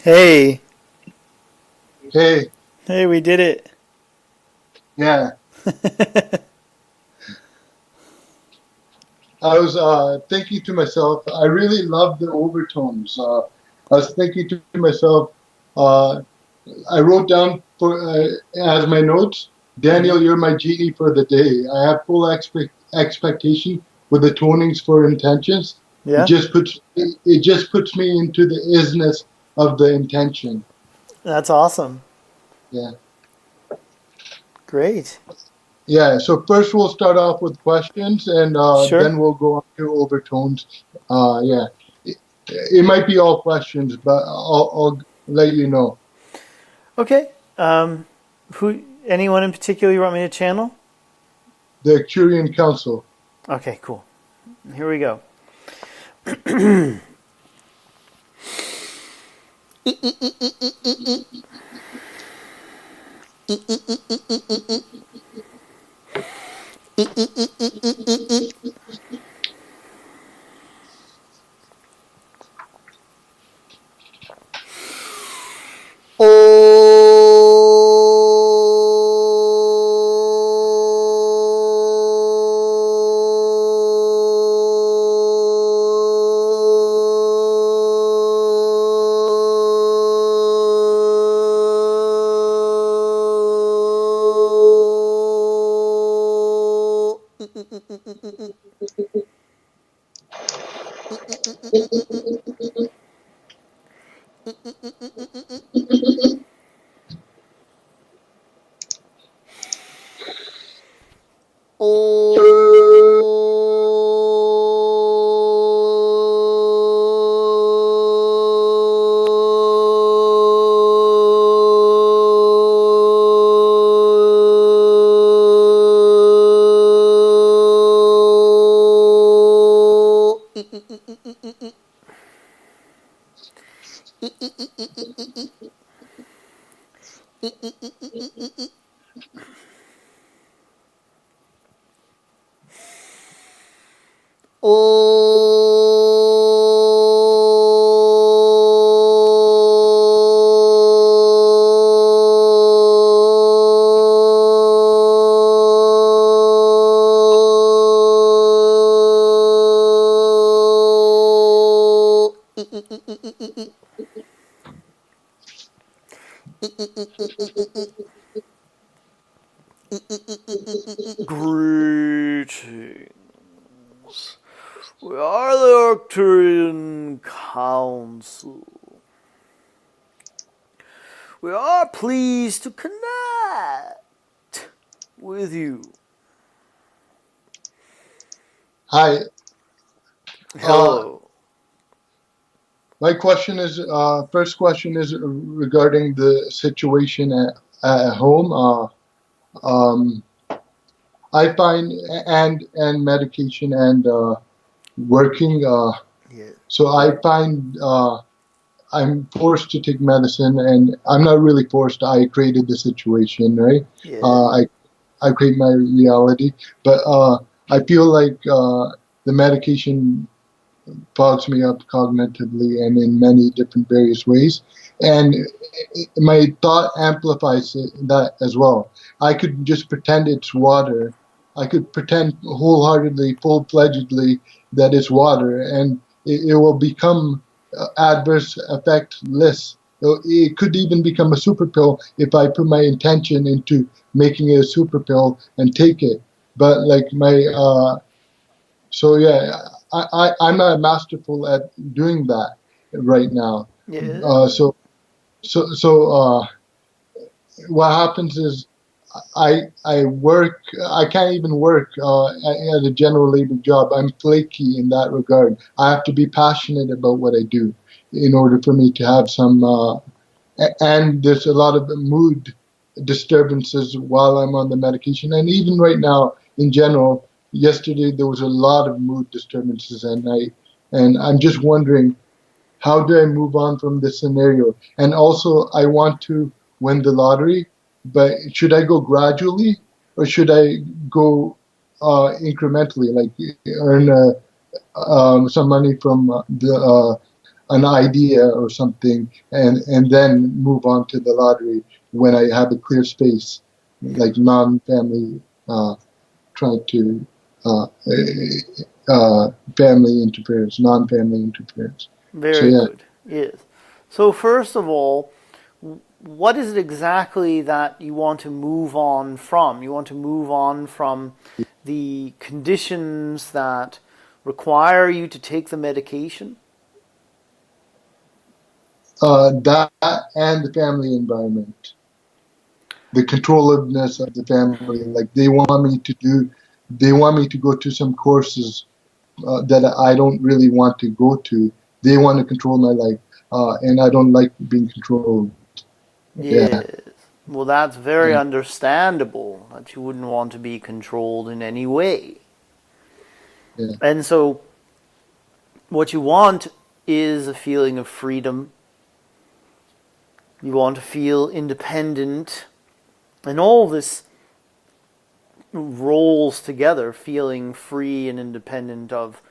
Hey, Hey, hey, we did it. yeah, I was thinking to myself, I really love the overtones. I was thinking to myself, uh, I wrote down for as my notes, Hmm. Daniel, you're my genie for the day. I have full expectation with the tonings for intentions. Yeah, It just puts me into the isness of the intention. that's awesome. Yeah. Great. Yeah, so first we'll start off with questions and Sure. then we'll go on to overtones. Yeah, it might be all questions, but I'll let you know. Okay. Who? Anyone in particular you want me to channel? The Arcturian Council. Okay, cool. Here we go. Greetings. We are the Arcturian Council. We are pleased to connect with you. Hi. Uh, Hello. my question is first question is regarding the situation at home. Um, I find and medication and working. Yeah. So I find. I'm forced to take medicine, and I'm not really forced. I created the situation, right? Yeah. Uh, I I create my reality, but I feel like the medication fogs me up cognitively and in many different various ways, and my thought amplifies that as well. I could just pretend it's water. I could pretend wholeheartedly, full-fledgedly that it's water, and it will become adverse effect less. It could even become a super pill if I put my intention into making it a super pill and take it. But like my so yeah, I'm not masterful at doing that right now. Yeah. Uh, so so what happens is I work. I can't even work at a general labor job. I'm flaky in that regard. I have to be passionate about what I do in order for me to have some. And there's a lot of mood disturbances while I'm on the medication, and even right now in general. Yesterday there was a lot of mood disturbances, and I'm just wondering how do I move on from this scenario? And also, I want to win the lottery, but should I go gradually or should I go incrementally, like earn some money from the an idea or something, and then move on to the lottery when I have a clear space, like non-family, trying to uh, family interference, non-family interference. So Very yeah, good. Yes. So first of all, what is it exactly that you want to move on from? You want to move on from the conditions that require you to take the medication? that and the family environment, the controllativeness of the family. Like they want me to go to some courses that I don't really want to go to. They want to control my life, and I don't like being controlled. Yeah, Yes. Well, that's very understandable that you wouldn't want to be controlled in any way. yeah, And so what you want is a feeling of freedom. You want to feel independent. And all this rolls together, feeling free and independent of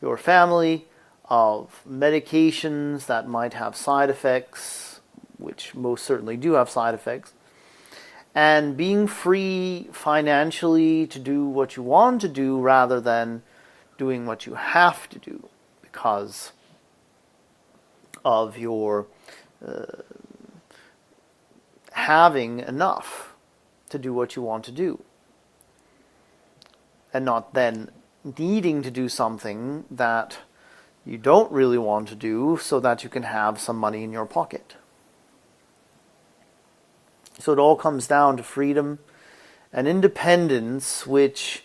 your family, of medications that might have side effects, which most certainly do have side effects, and being free financially to do what you want to do rather than doing what you have to do because of your having enough to do what you want to do, and not then needing to do something that you don't really want to do so that you can have some money in your pocket. So it all comes down to freedom and independence, which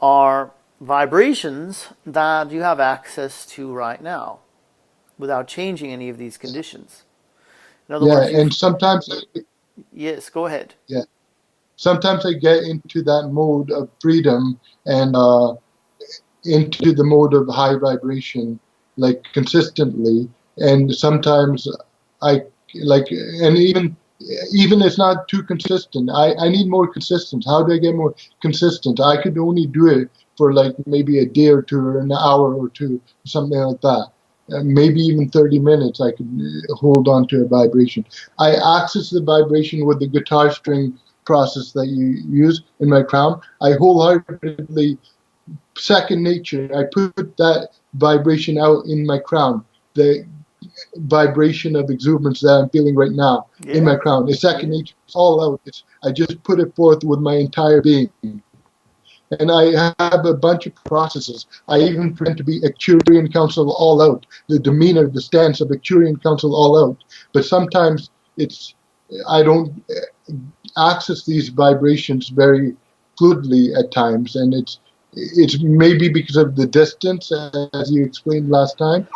are vibrations that you have access to right now without changing any of these conditions. In other yeah. words, And sometimes, yes, go ahead. yeah, sometimes I get into that mode of freedom and into the mode of high vibration, like consistently. And sometimes I like, and even it's not too consistent. I need more consistent. How do I get more consistent? I could only do it for like maybe a day or two or an hour or two, something like that. Maybe even 30 minutes I could hold on to a vibration. I access the vibration with the guitar string process that you use in my crown. I wholeheartedly, second nature, I put that vibration out in my crown. The vibration of exuberance that I'm feeling right now in my Yes. crown. It's second nature. It's all out. I just put it forth with my entire being. And I have a bunch of processes. I even pretend to be ARCTURIAN COUNCIL all out. The demeanor, the stance of ARCTURIAN COUNCIL all out. But sometimes it's I don't access these vibrations very fluidly at times, and it's maybe because of the distance, as you explained last time.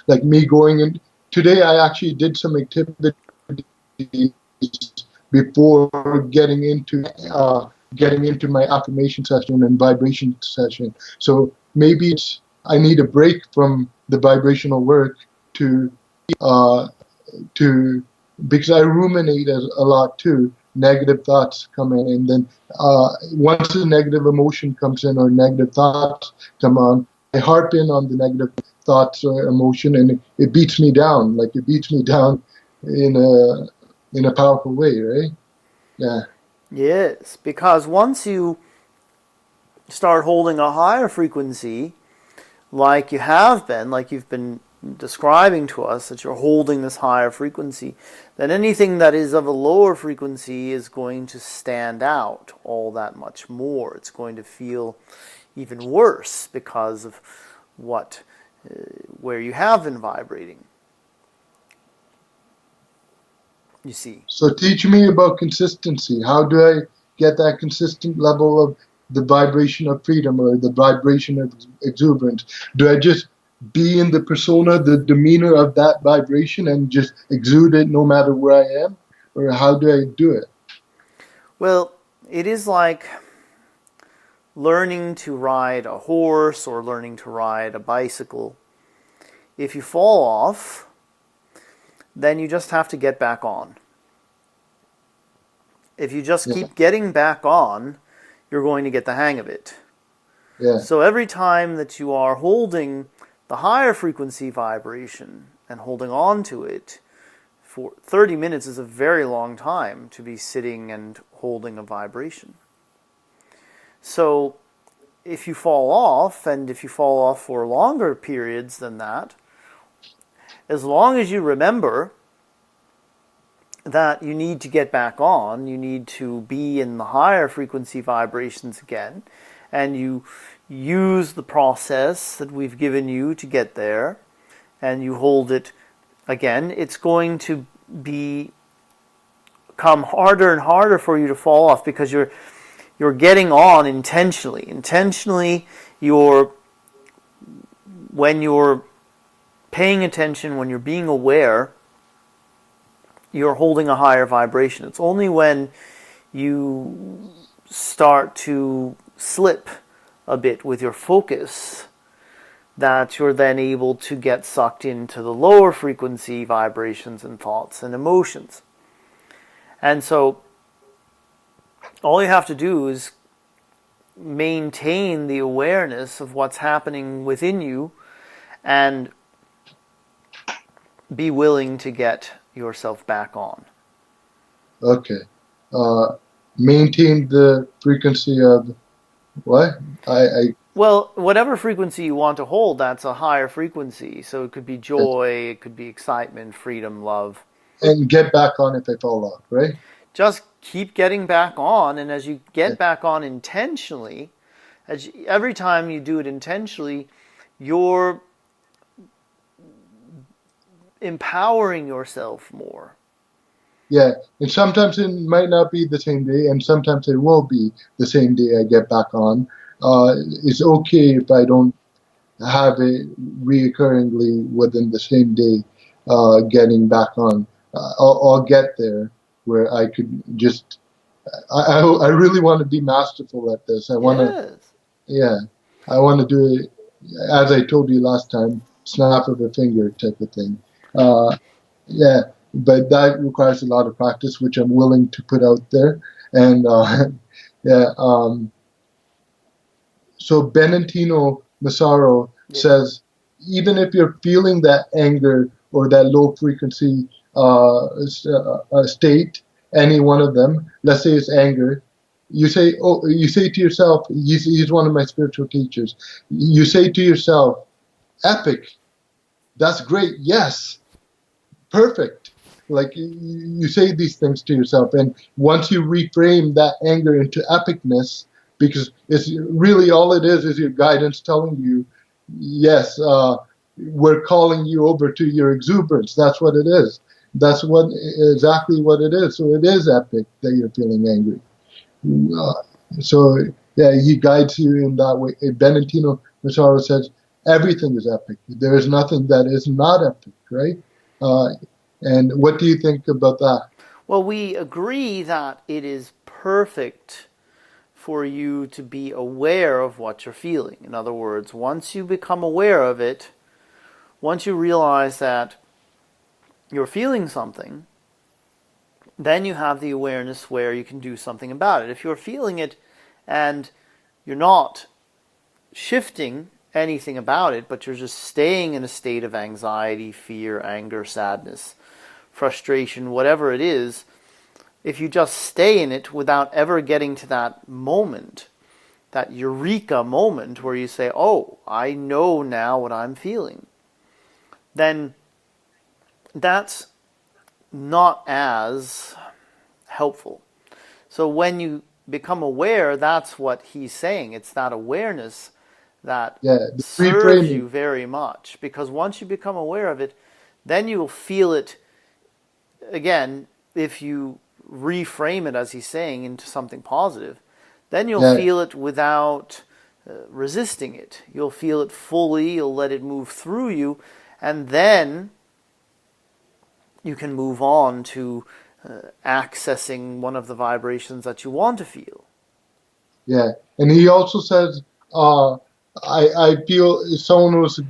Like me going in today, I actually did some activities before getting into my affirmation session and vibration session. So maybe I need a break from the vibrational work to uh, to because I ruminate a lot too. Negative thoughts come in, and then once a negative emotion comes in or negative thoughts come on, I harp in on the negative thoughts or emotion, and it beats me down. Like it beats me down in a powerful way, right? Yeah, Yes, because once you start holding a higher frequency, like you have been, like you've been describing to us, that you're holding this higher frequency, then anything that is of a lower frequency is going to stand out all that much more. It's going to feel even worse because of where you have been vibrating. You see. so teach me about consistency. How do I get that consistent level of the vibration of freedom or the vibration of exuberance? Do I just be in the persona, the demeanor of that vibration and just exude it no matter where I am? Or how do I do it? Well, it is like learning to ride a horse or learning to ride a bicycle. If you fall off, then you just have to get back on. If you just Yeah, keep getting back on, you're going to get the hang of it. yeah, So every time that you are holding the higher frequency vibration and holding on to it for 30 minutes is a very long time to be sitting and holding a vibration. So if you fall off, and if you fall off for longer periods than that, as long as you remember that you need to get back on, you need to be in the higher frequency vibrations again, and you use the process that we've given you to get there, and you hold it again, it's going to become harder and harder for you to fall off, because you're getting on intentionally. Intentionally, when you're paying attention, when you're being aware, you're holding a higher vibration. It's only when you start to slip a bit with your focus that you're then able to get sucked into the lower frequency vibrations and thoughts and emotions. And so all you have to do is maintain the awareness of what's happening within you and be willing to get yourself back on. Okay. Maintain the frequency of what? Well, whatever frequency you want to hold, that's a higher frequency. So it could be joy, it could be excitement, freedom, love. And get back on if I fall off, right? Just keep getting back on, and as you get back on intentionally, every time you do it intentionally, you're empowering yourself more. Yeah, and sometimes it might not be the same day, and sometimes it will be the same day I get back on. It's okay if I don't have it reoccurringly within the same day getting back on. I'll get there where I could just... I really want to be masterful at this. I want to... Yes. Yeah, I want to do it, as I told you last time, snap of a finger type of thing. Yeah, but that requires a lot of practice, which I'm willing to put out there. And yeah, so Benentino Massaro says, even if you're feeling that anger or that low frequency state, any one of them, let's say it's anger, you say to yourself, he's one of my spiritual teachers, you say to yourself, epic, that's great, yes, perfect. Like you say these things to yourself, and once you reframe that anger into epicness, because it's really all it is your guidance telling you, yes, we're calling you over to your exuberance. That's what it is. That's exactly what it is. So it is epic that you're feeling angry. So yeah, he guides you in that way. Benentino Massaro says everything is epic. There is nothing that is not epic, right? And what do you think about that? Well, we agree that it is perfect for you to be aware of what you're feeling. In other words, once you become aware of it, once you realize that you're feeling something, then you have the awareness where you can do something about it. If you're feeling it and you're not shifting anything about it, but you're just staying in a state of anxiety, fear, anger, sadness, frustration, whatever it is, if you just stay in it without ever getting to that moment, that eureka moment where you say, oh, I know now what I'm feeling, then that's not as helpful. So when you become aware, that's what he's saying. It's that awareness that serves you very much. Because once you become aware of it, then you will feel it again. If you reframe it, as he's saying, into something positive, then you'll feel it without resisting it. You'll feel it fully, you'll let it move through you, and then you can move on to accessing one of the vibrations that you want to feel. Yeah, and he also says, I feel, someone was,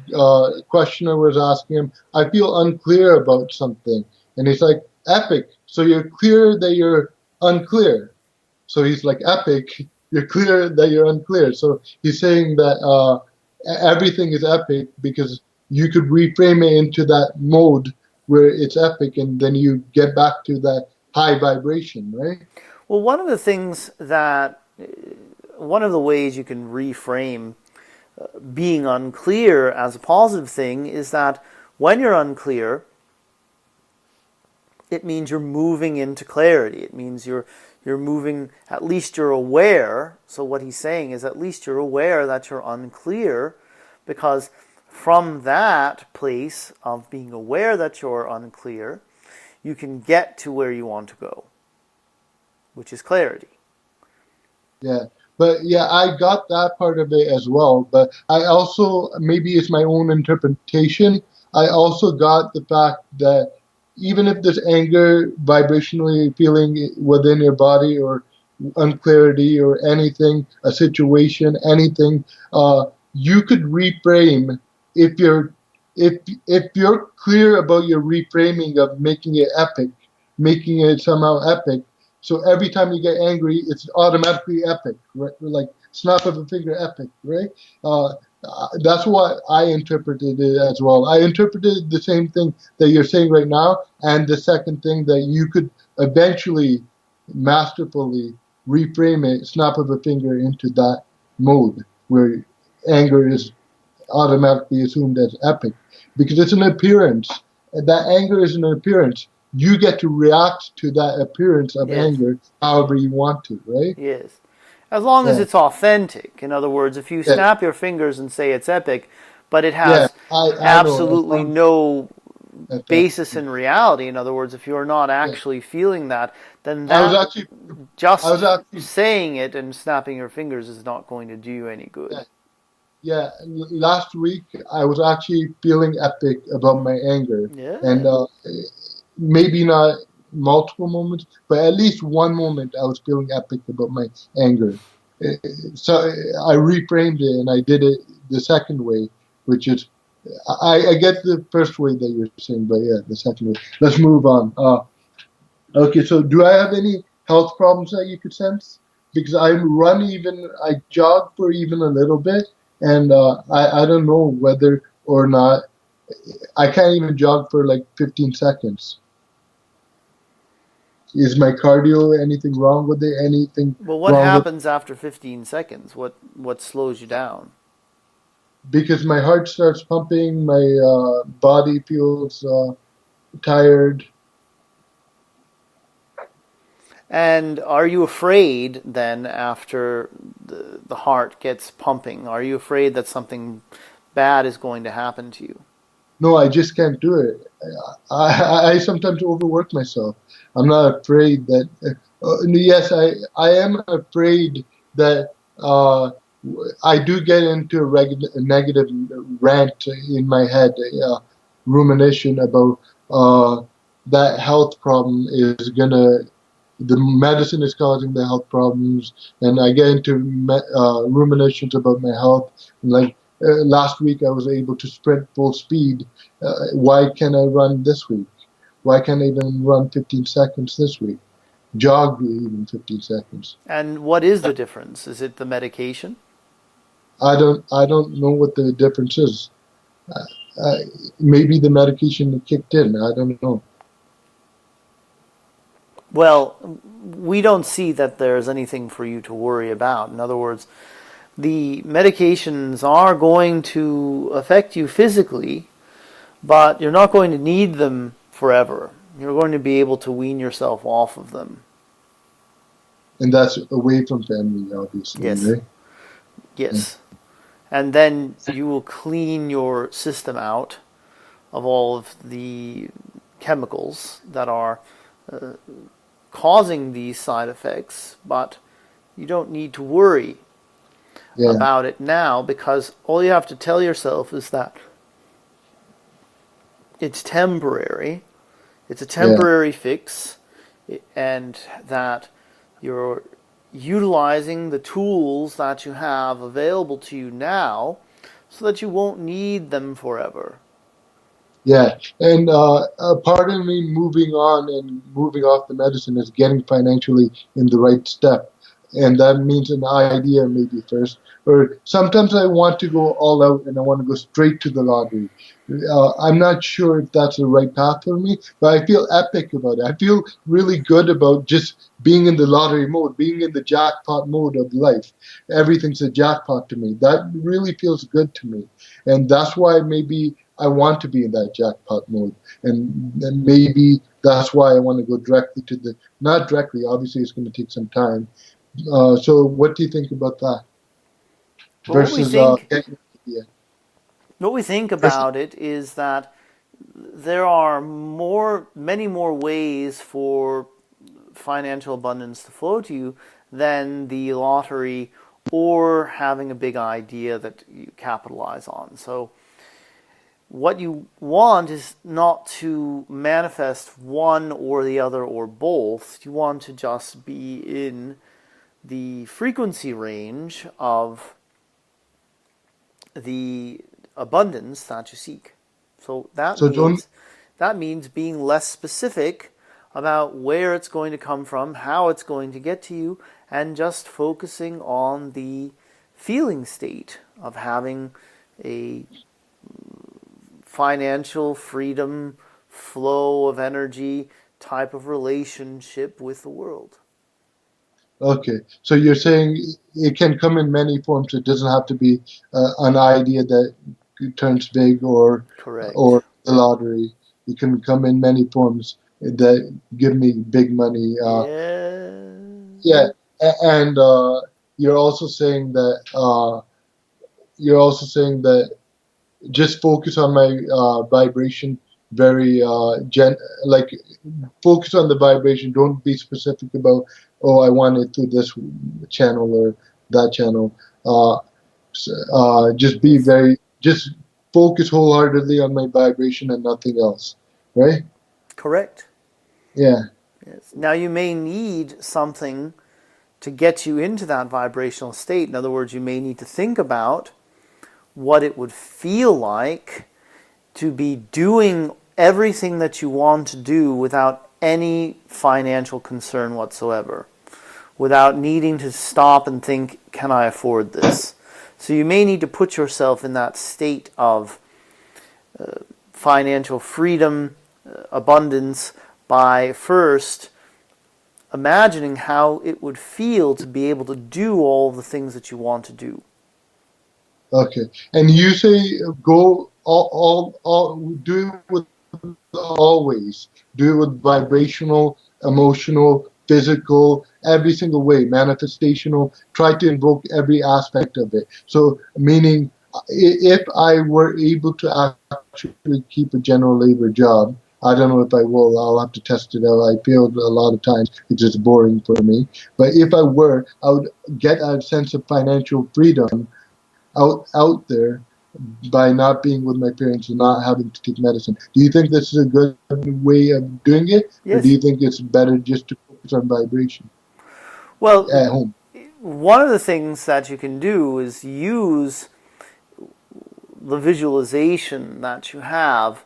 questioner was asking him, I feel unclear about something. And he's like, epic, so you're clear that you're unclear. So he's like, epic, you're clear that you're unclear. So he's saying that everything is epic because you could reframe it into that mode where it's epic, and then you get back to that high vibration, right? Well, one of the ways you can reframe being unclear as a positive thing is that when you're unclear, it means you're moving into clarity. It means you're moving, at least you're aware. So what he's saying is at least you're aware that you're unclear, because from that place of being aware that you're unclear, you can get to where you want to go, which is clarity. Yeah. But yeah, I got that part of it as well. But I also, maybe it's my own interpretation, I also got the fact that even if there's anger vibrationally feeling within your body, or unclarity or anything, a situation, anything, you could reframe if you're if you're clear about your reframing of making it epic, making it somehow epic. So every time you get angry, it's automatically epic, right? Like snap of a finger, epic, right? That's what I interpreted it as well. I interpreted the same thing that you're saying right now, and the second thing that you could eventually masterfully reframe it, snap of a finger, into that mode where anger is automatically assumed as epic, because it's an appearance. And that anger is an appearance. You get to react to that appearance of Yes. anger however you want to, right? Yes. As long as Yeah, it's authentic. In other words, if you yeah, snap your fingers and say it's epic, but it yeah. has I know. It absolutely sounds no basis fantastic. in reality, in other words, if you're not Yeah. actually feeling that, then I was that actually, I just was actually, saying it and snapping your fingers is not going to do you any yeah, good. yeah. Last week, I was actually feeling epic about my anger, and Yeah. maybe not multiple moments, but at least one moment I was feeling epic about my anger. Uh, So I reframed it and I did it the second way, which is I get the first way that you're saying, but yeah, the second way. Let's move on. Okay, so do I have any health problems that you could sense? Because I jog for even a little bit, and I don't know whether or not I can't even jog for like 15 seconds. Is my cardio anything wrong with it? Anything Well, what wrong with happens after 15 seconds? What slows you down? because my heart starts pumping, my body feels tired. And are you afraid then after the heart gets pumping? Are you afraid that something bad is going to happen to you? No, I just can't do it. I sometimes overwork myself. I'm not afraid that. Yes, I am afraid that I do get into a negative rant in my head, rumination about that health problem is gonna. The medicine is causing the health problems, and I get into ruminations about my health. Like last week, I was able to sprint full speed. Why can't I run this week? Why can't I even run 15 seconds this week? Jog even 15 seconds. And what is the difference? Is it the medication? I don't know what the difference is. Uh, uh, Maybe the medication kicked in. I don't know. Well, we don't see that there's anything for you to worry about. In other words, the medications are going to affect you physically, but you're not going to need them forever. You're going to be able to wean yourself off of them. And that's away from family, obviously, Yes, right? Yeah. yes. And then you will clean your system out of all of the chemicals that are uh, causing these side effects, but you don't need to worry Yeah. about it now, because all you have to tell yourself is that it's temporary, it's a Yeah. temporary fix, and that you're utilizing the tools that you have available to you now so that you won't need them forever. Yeah, and a part of me moving on and moving off the medicine is getting financially in the right step. and that means an idea maybe first. Or sometimes I want to go all out and I want to go straight to the lottery. I'm not sure if that's the right path for me, but I feel epic about it. I feel really good about just being in the lottery mode, being in the jackpot mode of life. Everything's a jackpot to me. That really feels good to me. And that's why maybe I want to be in that jackpot mode. And maybe that's why I want to go directly to the, not directly, obviously it's going to take some time. So what do you think about that? But what we Versus, think, yeah. what we think Versus, about it is that there are many more ways for financial abundance to flow to you than the lottery or having a big idea that you capitalize on. So what you want is not to manifest one or the other or both. You want to just be in the frequency range of the abundance that you seek. So so don't, that means being less specific about where it's going to come from, how it's going to get to you, and just focusing on the feeling state of having a financial freedom, flow of energy type of relationship with the world. okay. So you're saying it can come in many forms. It doesn't have to be an idea that turns big Correct. or the lottery. It can come in many forms that give me big money. Yeah. Yeah, and you're also saying that you're also saying that just focus on my vibration, very like focus on the vibration. Don't be specific about, oh, I want it through this channel or that channel. Just be Yes. very, just focus wholeheartedly on my vibration and nothing else, right? Correct. Yeah. Yes. Now you may need something to get you into that vibrational state. In other words, you may need to think about what it would feel like to be doing everything that you want to do without any financial concern whatsoever, without needing to stop and think, can I afford this? So you may need to put yourself in that state of financial freedom, abundance, by first imagining how it would feel to be able to do all the things that you want to do. Okay. And you say go all do it with always. Do it with vibrational, emotional, physical, every single way, manifestational. Try to invoke every aspect of it. So, meaning, if I were able to actually keep a general labor job, I don't know if I will. I'll have to test it out. I failed a lot of times. It's just boring for me. But if I were, I would get a sense of financial freedom out there by not being with my parents and not having to take medicine. Do you think this is a good way of doing it, or do Yes. you think it's better just to focus on vibration Well, at home? one of the things that you can do is use the visualization that you have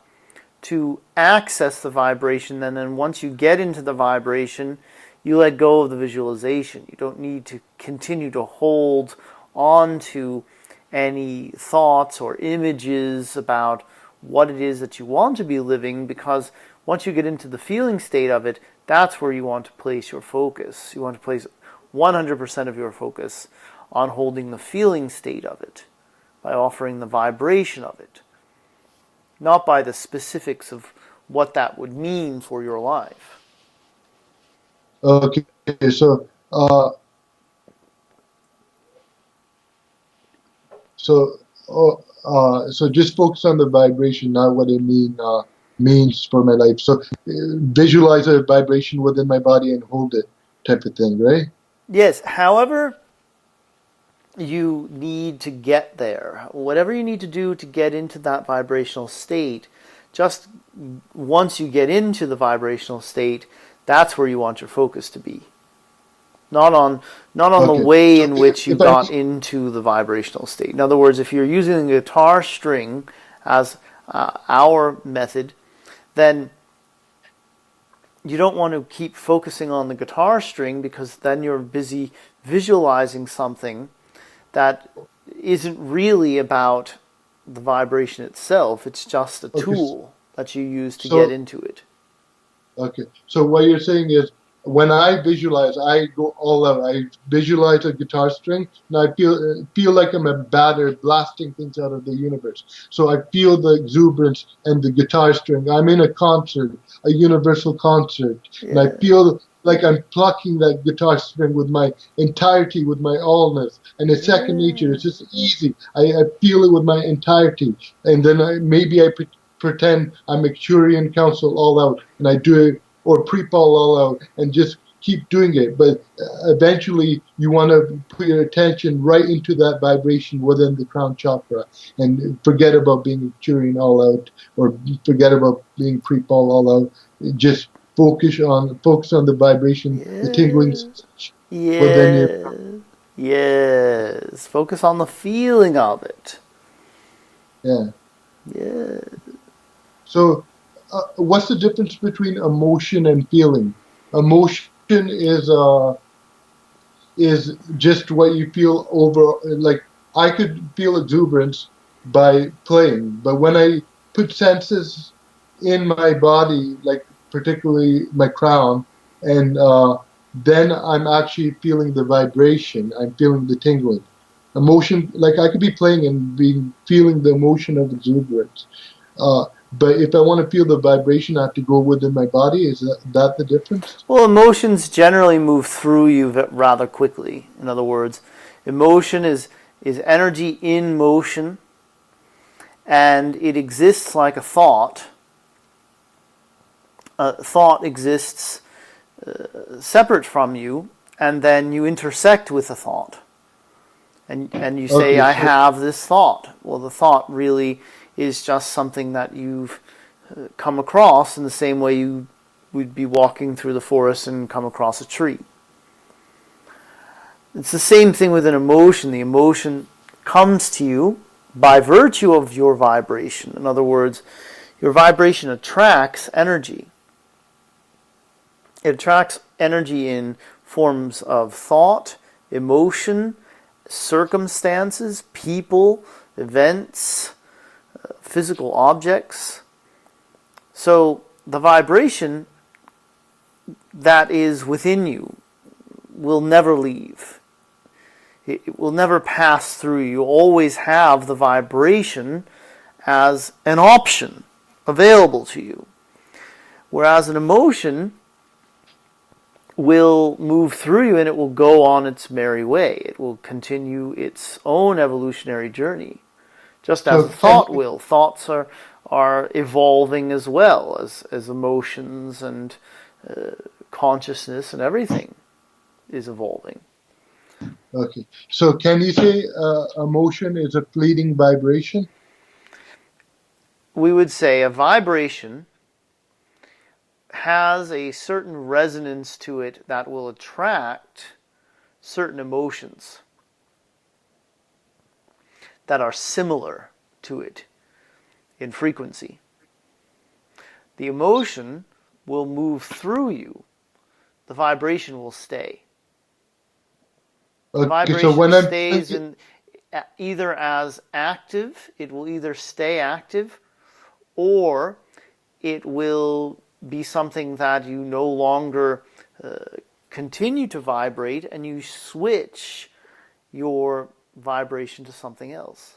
to access the vibration, and then once you get into the vibration, you let go of the visualization. You don't need to continue to hold on to any thoughts or images about what it is that you want to be living, because once you get into the feeling state of it, that's where you want to place your focus. You want to place 100% of your focus on holding the feeling state of it by offering the vibration of it, not by the specifics of what that would mean for your life. Okay, so so just focus on the vibration, not what it means for my life. So visualize a vibration within my body and hold it, type of thing, right? Yes, however you need to get there, whatever you need to do to get into that vibrational state, just once you get into the vibrational state, that's where you want your focus to be. Not on the Okay, way so in which you if I got into the vibrational state. In other words, if you're using the guitar string as our method, then you don't want to keep focusing on the guitar string, because then you're busy visualizing something that isn't really about the vibration itself. It's just a Okay. tool that you use to get So into it. Okay. So what you're saying is, when I visualize, I go all out. I visualize a guitar string, and I feel like I'm a batter blasting things out of the universe. So I feel the exuberance and the guitar string. I'm in a concert, a universal concert, and I Yeah. feel like I'm plucking that guitar string with my entirety, with my allness, and it's second nature. Yeah. It's just easy. I feel it with my entirety, and then maybe I pretend I'm Arcturian Council all out, and I do it, or Preetpaul all out, and just keep doing it. But eventually, you want to put your attention right into that vibration within the crown chakra, and forget about being Arcturian all out, or forget about being Preetpaul all out. Just focus on the vibration, the tingling Yeah. within your. Yeah. Yes. Focus on the feeling of it. Yeah. Yeah. So, what's the difference between emotion and feeling? Emotion is just what you feel over. Like, I could feel exuberance by playing, but when I put senses in my body, like particularly my crown, and then I'm actually feeling the vibration. I'm feeling the tingling. Emotion, like I could be playing and being feeling the emotion of exuberance. Uh, but if I want to feel the vibration, I have to go within my body. Is that the difference? Well, emotions generally move through you rather quickly. In other words, emotion is energy in motion, and it exists like a thought. Thought exists separate from you, and then you intersect with the thought. And you say, Okay, I so have this thought. Well, the thought really is just something that you've come across in the same way you would be walking through the forest and come across a tree. It's the same thing with an emotion. The emotion comes to you by virtue of your vibration. In other words, your vibration attracts energy. It attracts energy in forms of thought, emotion, circumstances, people, events, physical objects. So the vibration that is within you will never leave. It will never pass through you. You always have the vibration as an option available to you. Whereas an emotion will move through you and it will go on its merry way. It will continue its own evolutionary journey, just as so a can thought will. Thoughts are evolving as well as emotions, and consciousness and everything is evolving. okay. So can you say emotion is a fleeting vibration? We would say a vibration has a certain resonance to it that will attract certain emotions that are similar to it in frequency. The emotion will move through you. The vibration will stay. The Okay, so vibration when I'm stays thinking, in either as active, it will either stay active, or it will be something that you no longer continue to vibrate, and you switch your vibration to something else.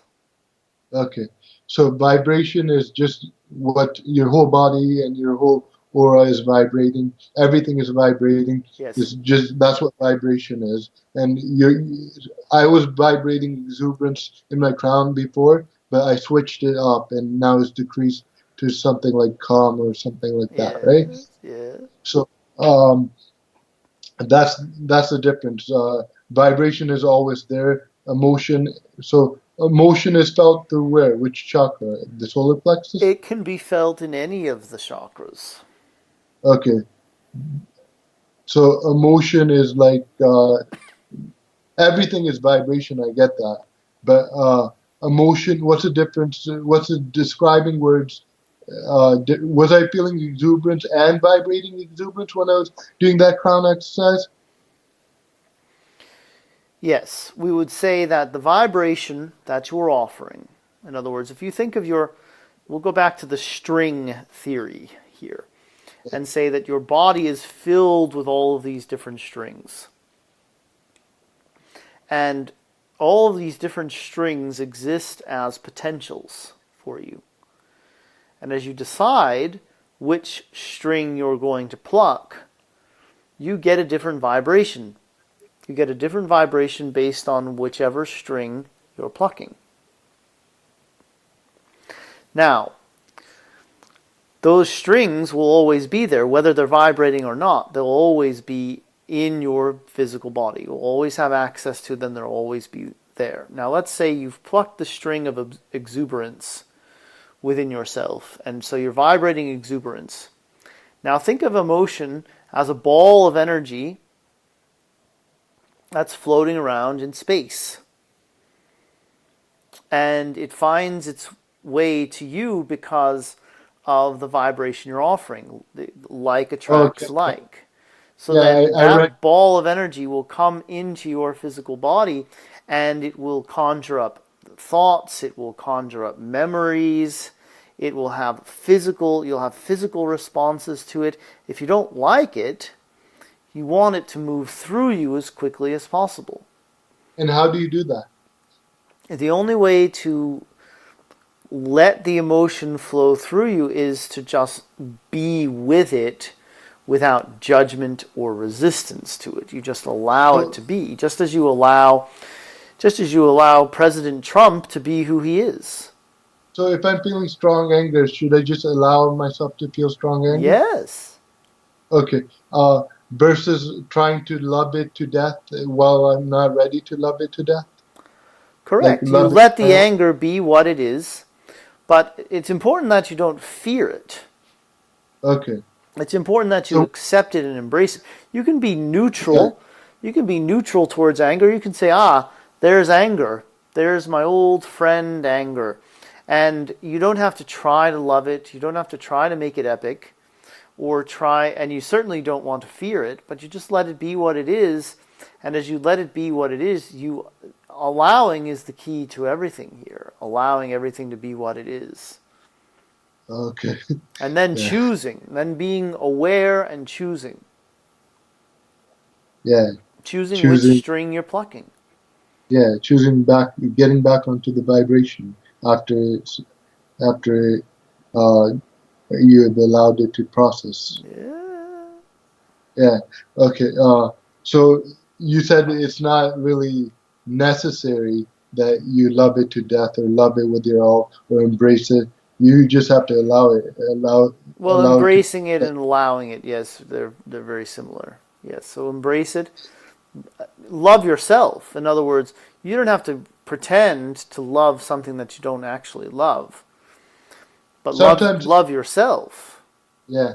okay, so vibration is just what your whole body and your whole aura is vibrating. Everything is vibrating. Yes. It's just that's what vibration is. And I was vibrating exuberance in my crown before, but I switched it up, and now it's decreased to something like calm or something like that, right? Yes. Yes. So um, that's the difference. Vibration is always there. Emotion. So emotion is felt through where? Which chakra? The solar plexus. It can be felt in any of the chakras. Okay. So emotion is like everything is vibration. I get that, but emotion. What's the difference? What's the describing words Was I feeling exuberance and vibrating exuberance when I was doing that crown exercise? Yes, we would say that the vibration that you're offering, in other words, if you think of we'll go back to the string theory here and say that your body is filled with all of these different strings. And all of these different strings exist as potentials for you. And as you decide which string you're going to pluck, you get a different vibration. You get a different vibration based on whichever string you're plucking. Now, those strings will always be there, whether they're vibrating or not. They'll always be in your physical body. You'll always have access to them. They'll always be there. Now, let's say you've plucked the string of exuberance within yourself, and so you're vibrating exuberance. Now, think of emotion as a ball of energy that's floating around in space. And it finds its way to you because of the vibration you're offering. Like attracts Okay. like. So Yeah, then I that ball of energy will come into your physical body and it will conjure up thoughts, it will conjure up memories, it will have you'll have physical responses to it. If you don't like it, you want it to move through you as quickly as possible. And how do you do that? The only way to let the emotion flow through you is to just be with it without judgment or resistance to it. You just allow it to be, just as you allow President Trump to be who he is. So if I'm feeling strong anger, should I just allow myself to feel strong anger? Yes. Okay. Versus trying to love it to death while I'm not ready to love it to death? Like Correct. You love let the it. anger be what it is, but it's important that you don't fear it. Okay. It's important that you So, accept it and embrace it. You can be yeah. neutral. You can be neutral towards anger. You can say, there's anger. There's my old friend anger. And you don't have to try to love it. You don't have to try to make it epic and you certainly don't want to fear it, but you just let it be what it is. And as you let it be what it is, allowing is the key to everything here. Allowing everything to be what it is. Okay. And then Yeah. choosing, then being aware and choosing. Yeah. Choosing which Choosing. string you're plucking. Yeah. Getting back onto the vibration after uh, you have allowed it to process. Yeah. Yeah. Okay. So you said it's not really necessary that you love it to death or love it with your all or embrace it. You just have to allow it. Well, Allow it to. embracing it and allowing it, yes, they're very similar. Yes, so embrace it. Love yourself. In other words, you don't have to pretend to love something that you don't actually love. But Sometimes, love yourself yeah.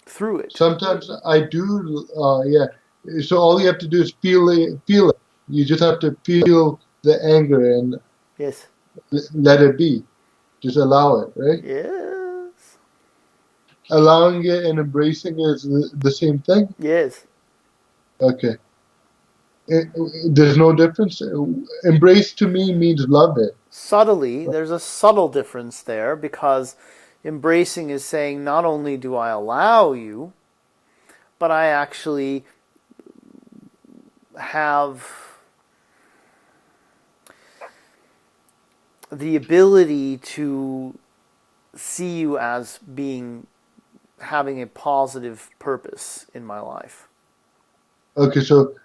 through it. Sometimes I do. Yeah. So all you have to do is feel it. Feel it. You just have to feel the anger and Yes. let it be. Just allow it, right? Yes. Allowing it and embracing it is the same thing. Yes. Okay. There's no difference. Embrace to me means love it. Subtly, there's a subtle difference there because embracing is saying not only do I allow you, but I actually have the ability to see you as having a positive purpose in my life. Okay, so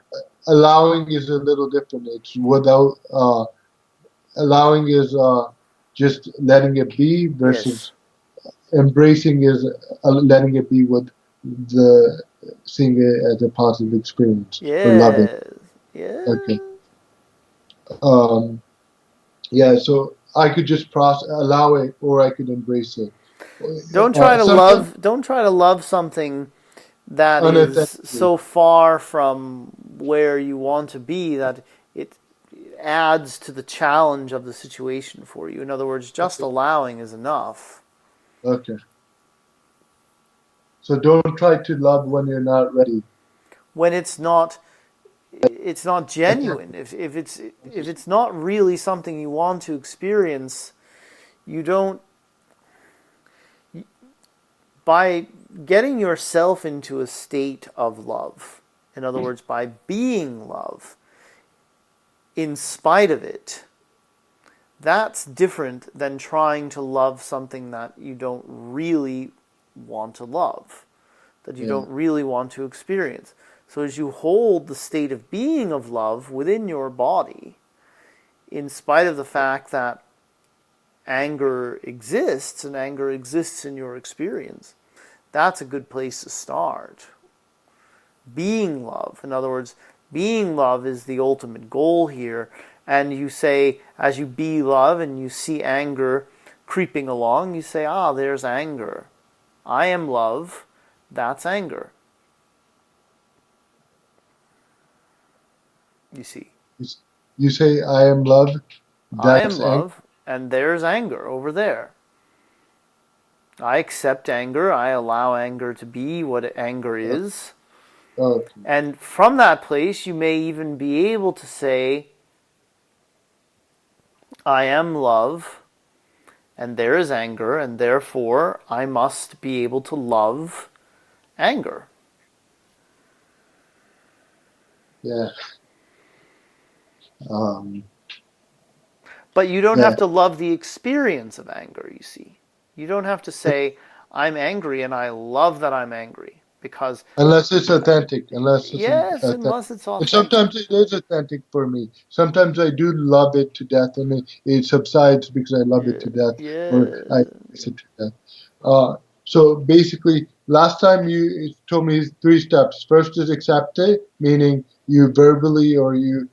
allowing is a little different. It's without allowing is just letting it be Yes. versus embracing is letting it be with the seeing it as a positive experience or loving. Yes. Yes. Okay. Um, yeah. So I could just allow it, or I could embrace it. Sometimes Don't try to love something that is unauthentically. so far from where you want to be that it adds to the challenge of the situation for you. In other words, just Okay. allowing is enough. Okay. So don't try to love when you're not ready. When it's not genuine. If it's not really something you want to experience, you don't, by getting yourself into a state of love, in other words, by being love in spite of it, that's different than trying to love something that you don't really want to love, that you Yeah. don't really want to experience. So as you hold the state of being of love within your body, in spite of the fact that anger exists and anger exists in your experience, that's a good place to start. Being love, in other words, being love is the ultimate goal here. And you say, as you be love and you see anger creeping along, you say, ah, there's anger. I am love. That's anger. You see, You say, I am love. I That's am anger. love, and there's anger over there. I accept anger. I allow anger to be what anger is. Okay. And from that place, you may even be able to say, I am love, and there is anger, and therefore I must be able to love anger. Yeah. Um, But you don't yeah. have to love the experience of anger, you see. You don't have to say, I'm angry and I love that I'm angry. Because, Unless it's authentic. Unless it's yes, authentic. unless it's And authentic. sometimes it is authentic for me. Sometimes I do love it to death, and it subsides because I love it Yeah, to death, or I yeah, miss it to death. So basically, last time you told me three steps. First is accept it, meaning you verbally or you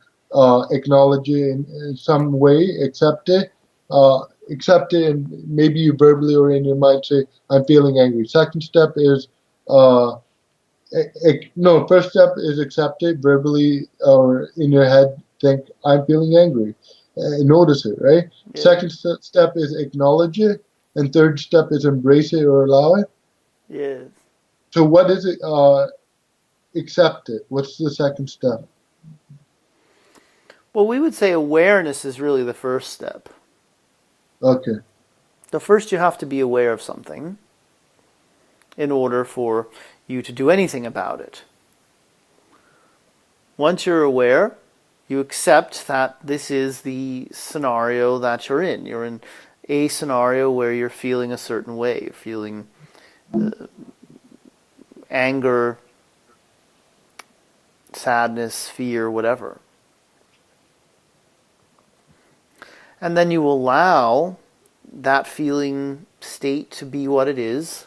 acknowledge it in some way, accept it, and maybe you verbally or in your mind say, "I'm feeling angry." Second step is uh, no, first step is accept it verbally or in your head. Think I'm feeling angry. Notice it, right? yeah, Second step is acknowledge it, and third step is embrace it or allow it. yes. So what is it? Accept it. What's the second step? Well, we would say awareness is really the first step. Okay, The first, you have to be aware of something in order for you to do anything about it. Once you're aware, you accept that this is the scenario that you're in. You're in a scenario where you're feeling a certain way. You're feeling anger, sadness, fear, whatever. And then you allow that feeling state to be what it is.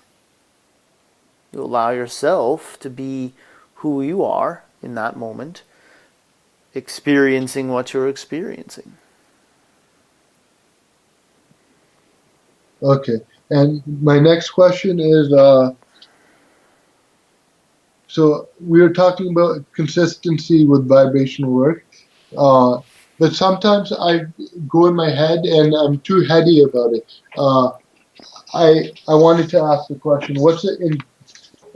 You allow yourself to be who you are in that moment, experiencing what you're experiencing. okay. And my next question is, so we were talking about consistency with vibrational work. Uh, but sometimes I go in my head and I'm too heady about it. I wanted to ask the question. What's it in?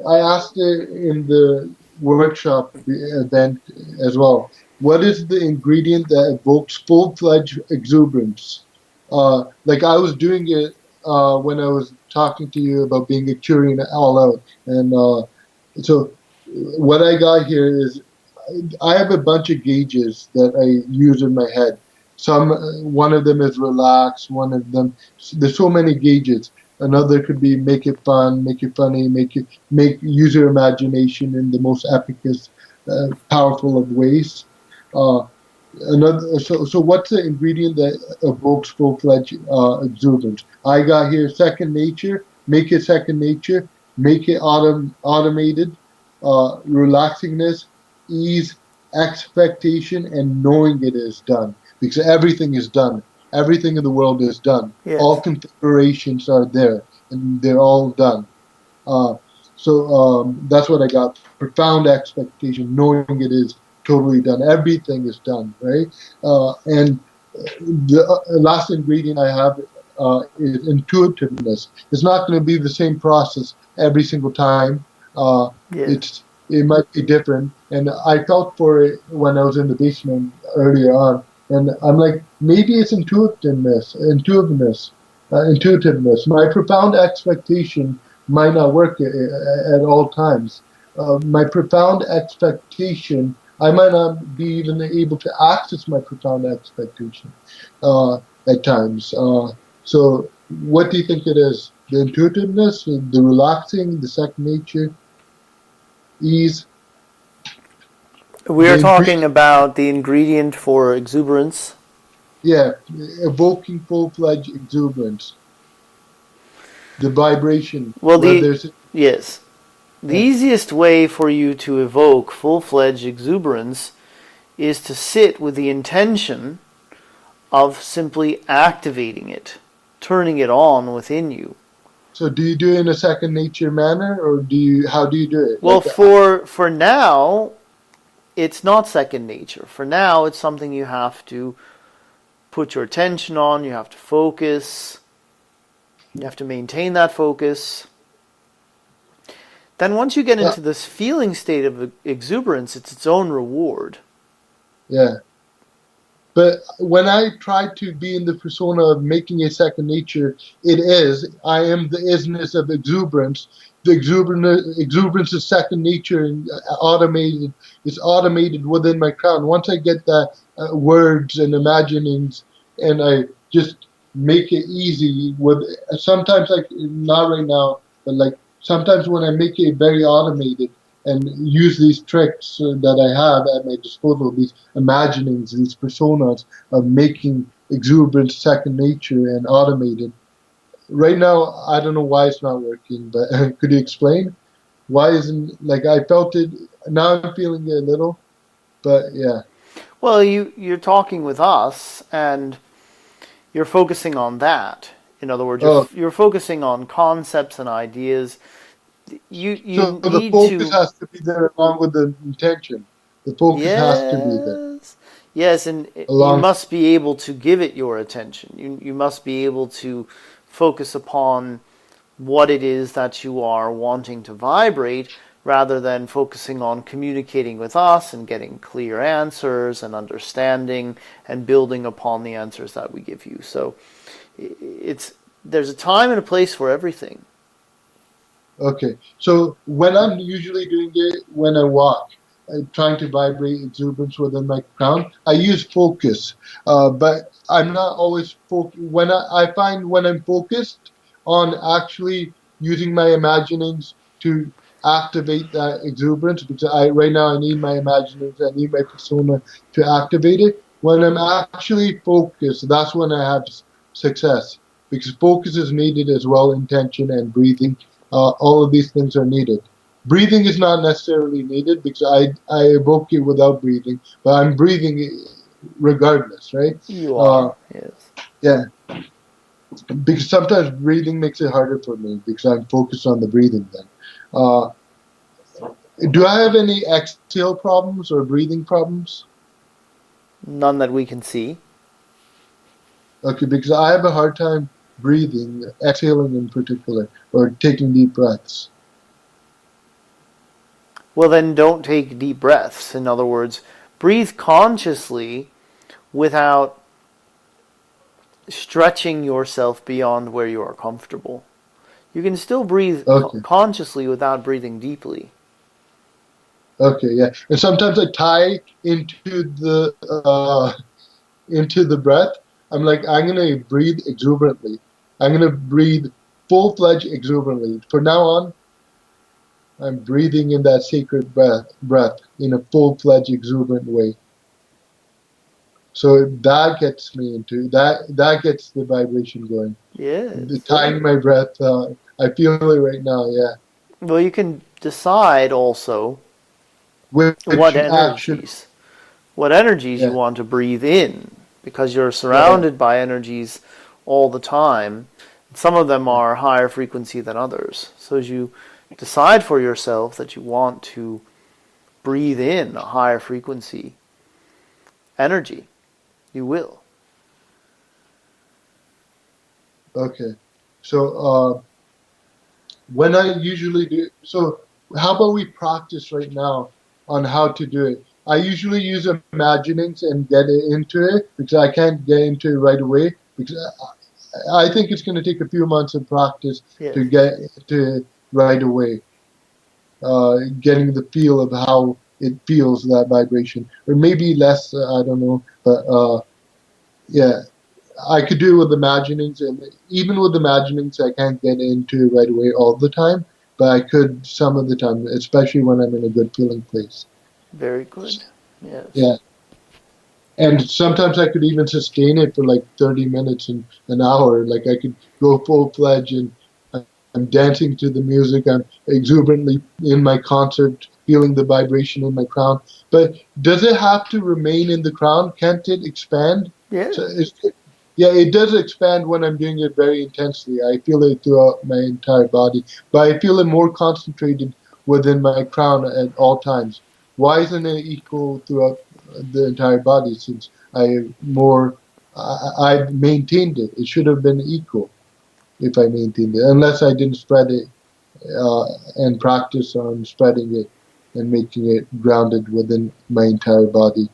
I asked it in the workshop event as well. What is the ingredient that evokes full-fledged exuberance? Like I was doing it when I was talking to you about being a Arcturian all out, and so what I got here is I have a bunch of gauges that I use in my head. Some, one of them is relax. One of them, there's so many gauges. Another could be make it fun, make it funny, make use your imagination in the most epicest, powerful of ways. Uh, so what's the ingredient that evokes full-fledged exuberance? I got here second nature. Make it second nature. Make it automated. Relaxingness, ease, expectation, and knowing it is done. Because everything is done. Everything in the world is done. All Yes. configurations are there, and they're all done. Uh, so that's what I got. Profound expectation, knowing it is totally done. Everything is done, right? And the last ingredient I have is intuitiveness. It's not going to be the same process every single time. Yes. It might be different. And I felt for it when I was in the basement earlier on, and I'm like, maybe it's intuitiveness. My profound expectation might not work at all times. My profound expectation, I might not be even able to access my profound expectation at times. So, what do you think it is? The intuitiveness, the relaxing, the second nature, ease, We the are talking ingredient, about the ingredient for exuberance. yeah, evoking full-fledged exuberance, the vibration, Well, where there's, yes. The yeah. easiest way for you to evoke full-fledged exuberance is to sit with the intention of simply activating it, turning it on within you. So do you do it in a second nature manner, or how do you do it? Well, Like, for now, it's not second nature. For now, it's something you have to put your attention on, you have to focus, you have to maintain that focus. Then once you get uh, into this feeling state of exuberance, it's its own reward. yeah. But when I try to be in the persona of making a second nature, I am the isness of exuberance. The exuberance is second nature and automated. It's automated within my crown. Once I get that words and imaginings, and I just make it easy with, sometimes like not right now, but like sometimes when I make it very automated and use these tricks that I have at my disposal, these imaginings, these personas of making exuberance second nature and automated. Right now, I don't know why it's not working, but could you explain? Why isn't, like, I felt it, now I'm feeling it a little, but yeah. Well, you're talking with us, and you're focusing on that. In other words, Oh, you're focusing on concepts and ideas. so You the need focus to. has to be there along with the intention. The focus has to be there Yes. Yes, and you along. must be able to give it your attention. You must be able to focus upon what it is that you are wanting to vibrate rather than focusing on communicating with us and getting clear answers and understanding and building upon the answers that we give you. So there's a time and a place for everything. Okay, so when I'm usually doing it when I walk, trying to vibrate exuberance within my crown, I use focus, but I'm not always focused. I find when I'm focused on actually using my imaginings to activate that exuberance, because right now I need my imaginings, I need my persona to activate it. When I'm actually focused, that's when I have success, because focus is needed as well, intention and breathing, all of these things are needed. Breathing is not necessarily needed because I evoke it without breathing, but I'm breathing regardless, right? You Uh, are, yes. yeah, because sometimes breathing makes it harder for me because I'm focused on the breathing then. Uh, do I have any exhale problems or breathing problems? None that we can see. Okay, because I have a hard time breathing, exhaling in particular, or taking deep breaths. Well, then don't take deep breaths. In other words, breathe consciously without stretching yourself beyond where you are comfortable. You can still breathe Okay. consciously without breathing deeply. Okay, yeah. And sometimes I tie into the breath. I'm like, I'm gonna breathe exuberantly. I'm gonna breathe full-fledged exuberantly. From now on, I'm breathing in that sacred breath in a full-fledged exuberant way. So that gets me into that. That gets the vibration going. The Yes. tying my breath. I feel it right now. Yeah. Well, you can decide also what Which action? energies, what energies you Yeah. want to breathe in, because you're Yeah. surrounded by energies all the time. Some of them are higher frequency than others. So as you decide for yourself that you want to breathe in a higher frequency energy, you will. Okay. So when I usually do, so how about we practice right now on how to do it? I usually use imaginings and get into it because I can't get into it right away because I think it's going to take a few months of practice Yes. to get to it right away. Getting the feel of how it feels, that vibration, or maybe less. I don't know, but yeah, I could do it with imaginings, and even with imaginings, I can't get into it right away all the time, but I could some of the time, especially when I'm in a good feeling place. Very good. Yes. Yeah, and sometimes I could even sustain it for like 30 minutes and an hour. Like I could go full fledged and I'm dancing to the music. I'm exuberantly in my concert, feeling the vibration in my crown. But does it have to remain in the crown? Can't it expand? Yeah. So yeah, it does expand when I'm doing it very intensely. I feel it throughout my entire body, but I feel it more concentrated within my crown at all times. Why isn't it equal throughout the entire body? Since I maintained it. It should have been equal if I maintained it, unless I didn't spread it uh, and practice on spreading it and making it grounded within my entire body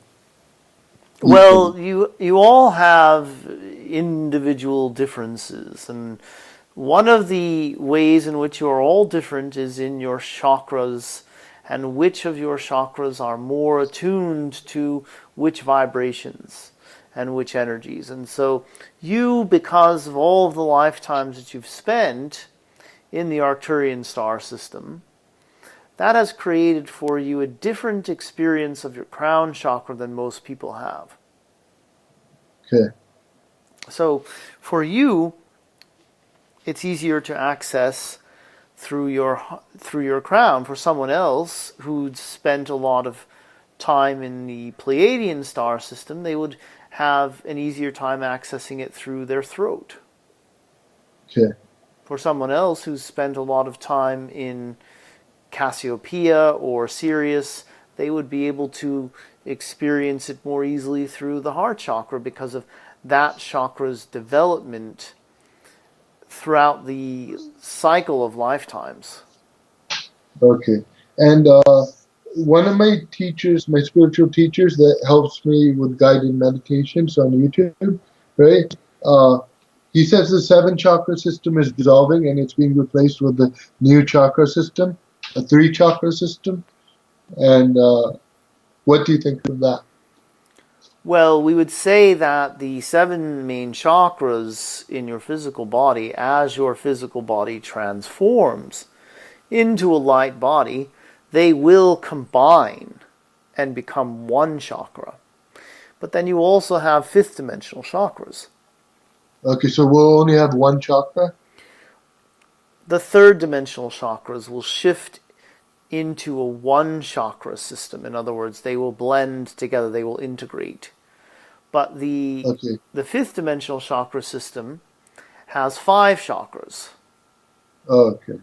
equally. Well, you all have individual differences, and one of the ways in which you are all different is in your chakras, and which of your chakras are more attuned to which vibrations and which energies. And so you, because of all of the lifetimes that you've spent in the Arcturian star system, that has created for you a different experience of your crown chakra than most people have. Okay. So for you, it's easier to access through your crown. For someone else who'd spent a lot of time in the Pleiadian star system, they would have an easier time accessing it through their throat. Okay. For someone else who's spent a lot of time in Cassiopeia or Sirius, they would be able to experience it more easily through the heart chakra because of that chakra's development throughout the cycle of lifetimes. Okay. And one of my teachers, my spiritual teachers that helps me with guided meditations on YouTube, right? Uh, he says the seven chakra system is dissolving and it's being replaced with the new chakra system, a three chakra system. And what do you think of that? Well, we would say that the seven main chakras in your physical body, as your physical body transforms into a light body, they will combine and become one chakra. But then you also have fifth dimensional chakras. Okay, so we'll only have one chakra? The third dimensional chakras will shift into a one chakra system. In other words, they will blend together, they will integrate. But the Okay. fifth dimensional chakra system has five chakras. Okay.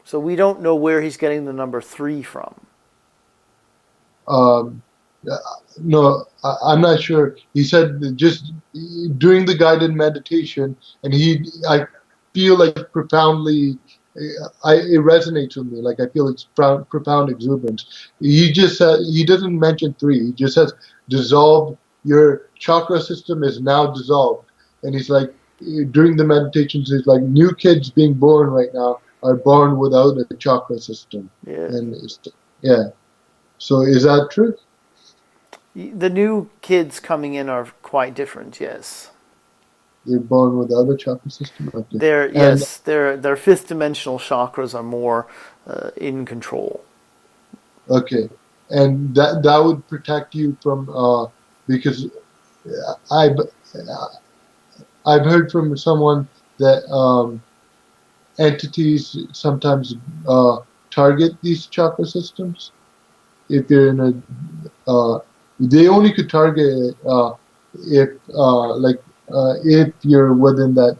So we don't know where he's getting the number 3 from. Um, no, I'm not sure. He said that just doing the guided meditation, and I feel like profoundly, it resonates with me. Like I feel it's profound exuberance. He just said, he doesn't mention three. He just says dissolve. Your chakra system is now dissolved, and he's like during the meditations, he's like new kids being born right now are born without a chakra system, Yeah. and yeah. So is that true? The new kids coming in are quite different, yes. They're born without a chakra system. Okay, and Their fifth dimensional chakras are more in control. okay, and that would protect you from because I've I've heard from someone that entities sometimes target these chakra systems. If you're in they only could target it if if you're within that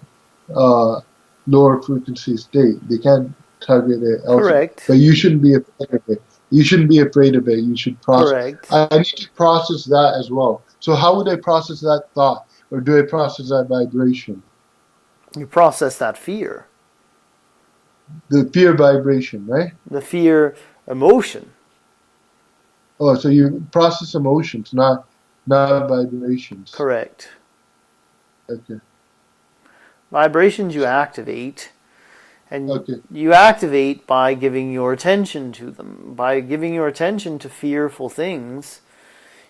uh, lower frequency state. They can't target it elsewhere. Correct. But you shouldn't be afraid of it. You shouldn't be afraid of it. You should process. Correct. I need to process that as well. So how would I process that thought, or do I process that vibration? You process that fear. The fear vibration, right? The fear emotion. Oh, so you process emotions, not vibrations. Correct. Okay. Vibrations you activate, and Okay. you activate by giving your attention to them. By giving your attention to fearful things,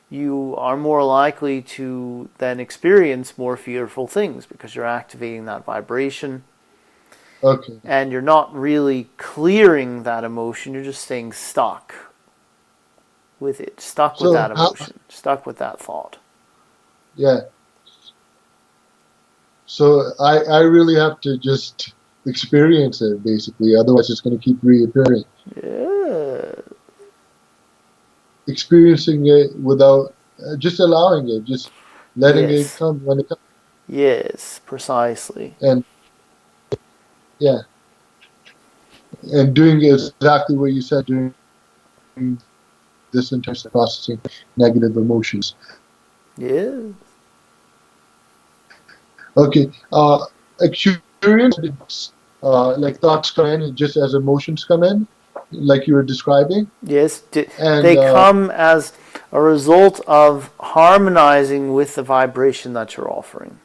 you are more likely to then experience more fearful things because you're activating that vibration. Okay. And you're not really clearing that emotion, you're just staying stuck with it, stuck with that So emotion, stuck with that thought. yeah. So I really have to just experience it basically, otherwise it's going to keep reappearing. Yeah. Experiencing it without just allowing it, just letting it Yes. come when it comes, Yes, precisely. and yeah, and doing exactly what you said, doing this in terms of processing negative emotions. Yeah. Okay. Experience, like thoughts come in just as emotions come in, like you were describing, Yes, and they come as a result of harmonizing with the vibration that you're offering.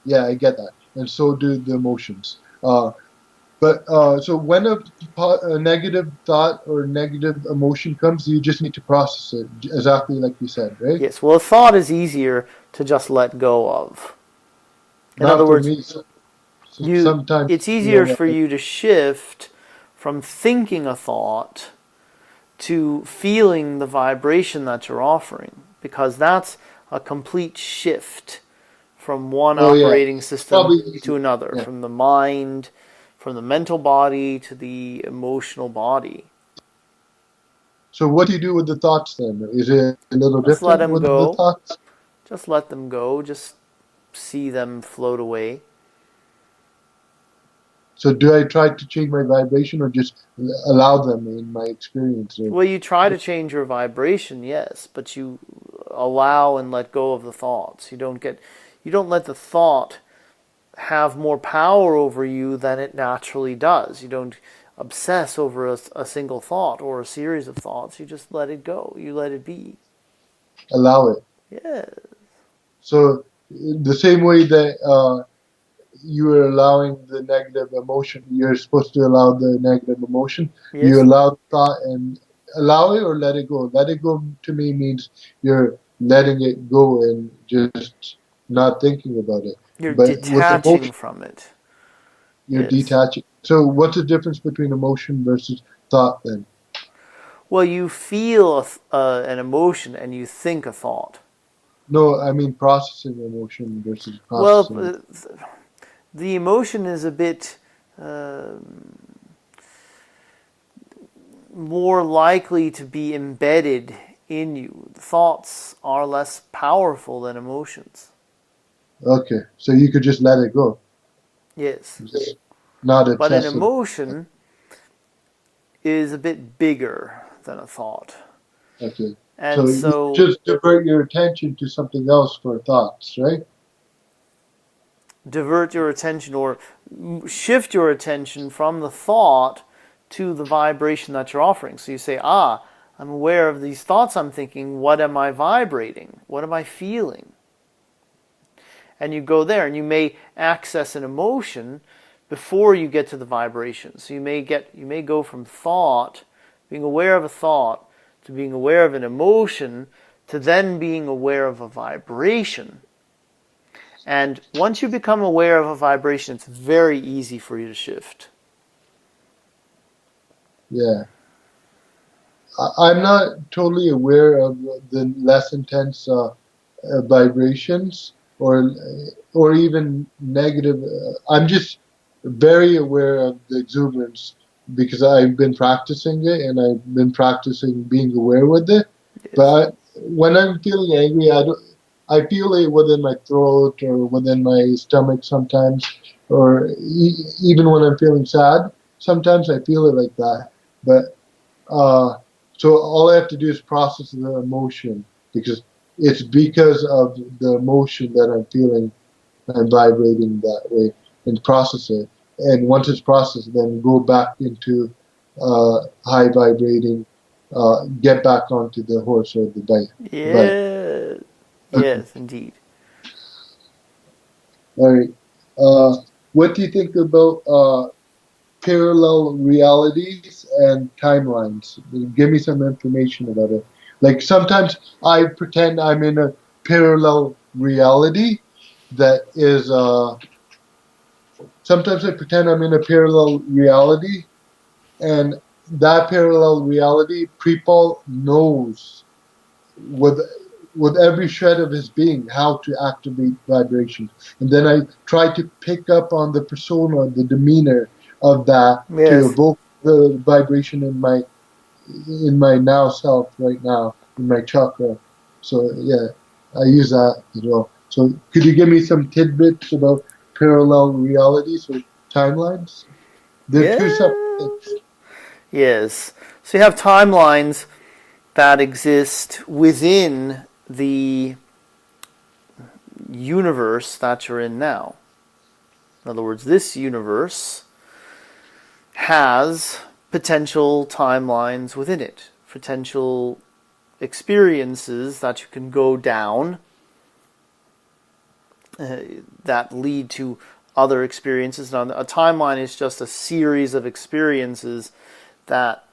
yeah, I get that, and so do the emotions. But so when a negative thought or negative emotion comes, you just need to process it exactly like you said, right? Yes, well, a thought is easier to just let go of. In other Not for words, me. So you sometimes, it's easier for you to shift from thinking a thought to feeling the vibration that you're offering, because that's a complete shift from one oh yeah, operating it's system probably to easy. another, Yeah. from the mind, from the mental body to the emotional body. So what do you do with the thoughts then? Is it a little Just let different them with the go. thoughts? Just let them go. Just see them float away. So do I try to change my vibration or just allow them in my experience? Or, Well, you try to change your vibration, yes, but you allow and let go of the thoughts. You don't let the thought have more power over you than it naturally does. You don't obsess over a single thought or a series of thoughts. You just let it go. You let it be. allow it. Yeah. So the same way that you are allowing the negative emotion, you're supposed to allow the negative emotion. You Yes. allow the thought and allow it or let it go. Let it go to me means you're letting it go and just not thinking about it. You're But with detaching emotion, from it. you're Yes. detaching. So what's the difference between emotion versus thought then? Well, you feel an emotion and you think a thought. No, I mean processing emotion versus Well, processing. the emotion is a bit uh, more likely to be embedded in you. Thoughts are less powerful than emotions. Okay, so you could just let it go, Yes. just not But an obsessive. emotion is a bit bigger than a thought. Okay, And so you so just divert your attention to something else for thoughts, right? divert your attention or shift your attention from the thought to the vibration that you're offering. So you say, I'm aware of these thoughts I'm thinking. What am I vibrating? What am I feeling? And you go there, and you may access an emotion before you get to the vibration. So you may go from thought, being aware of a thought, to being aware of an emotion, to then being aware of a vibration. And once you become aware of a vibration, it's very easy for you to shift. Yeah. I'm not totally aware of the less intense vibrations or even negative. I'm just very aware of the exuberance because I've been practicing it and I've been practicing being aware with it. Yes. But when I'm feeling angry, I feel it within my throat or within my stomach sometimes, or even when I'm feeling sad. Sometimes I feel it like that, but. Uh, so all I have to do is process the emotion because it's because of the emotion that I'm feeling and vibrating that way and process it. And once it's processed, then go back into high vibrating, get back onto the horse or the bike. Yeah. Okay. Yes, indeed. All right. What do you think about parallel realities and timelines? Give me some information about it. Like sometimes I pretend I'm in a parallel reality that is. Sometimes I pretend I'm in a parallel reality, and that parallel reality, Preetpaul knows with with every shred of his being how to activate vibration. And then I try to pick up on the persona, the demeanor of that to Yes. evoke the vibration in my now self right now in my chakra. So yeah, I use that as well. So could you give me some tidbits about parallel realities or timelines? They're two separate Yes. things. Yes. So you have timelines that exist within the universe that you're in now. In other words, this universe has potential timelines within it, potential experiences that you can go down uh, that lead to other experiences. Now, a timeline is just a series of experiences that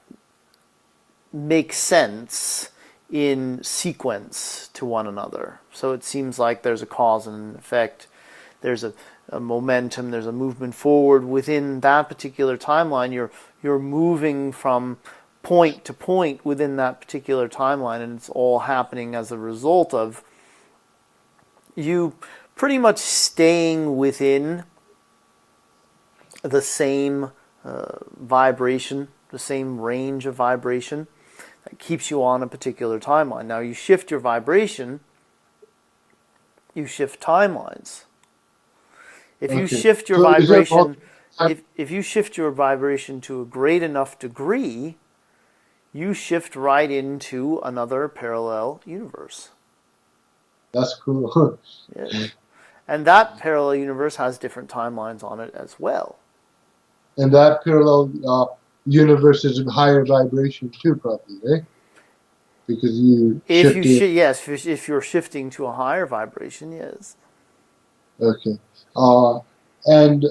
make sense in sequence to one another. So it seems like there's a cause and effect. There's a momentum. There's a movement forward within that particular timeline. You're moving from point to point within that particular timeline, and it's all happening as a result of you pretty much staying within the same vibration, the same range of vibration that keeps you on a particular timeline. Now, you shift your vibration, you shift timelines. If you Okay. shift your So is there vibration, multiple if you shift your vibration to a great enough degree, you shift right into another parallel universe. That's cool. Yes. And that parallel universe has different timelines on it as well. And that parallel universe is a higher vibration too, probably, right? Because you If you shifted. yes, if you're shifting to a higher vibration, yes. Okay. Uh, and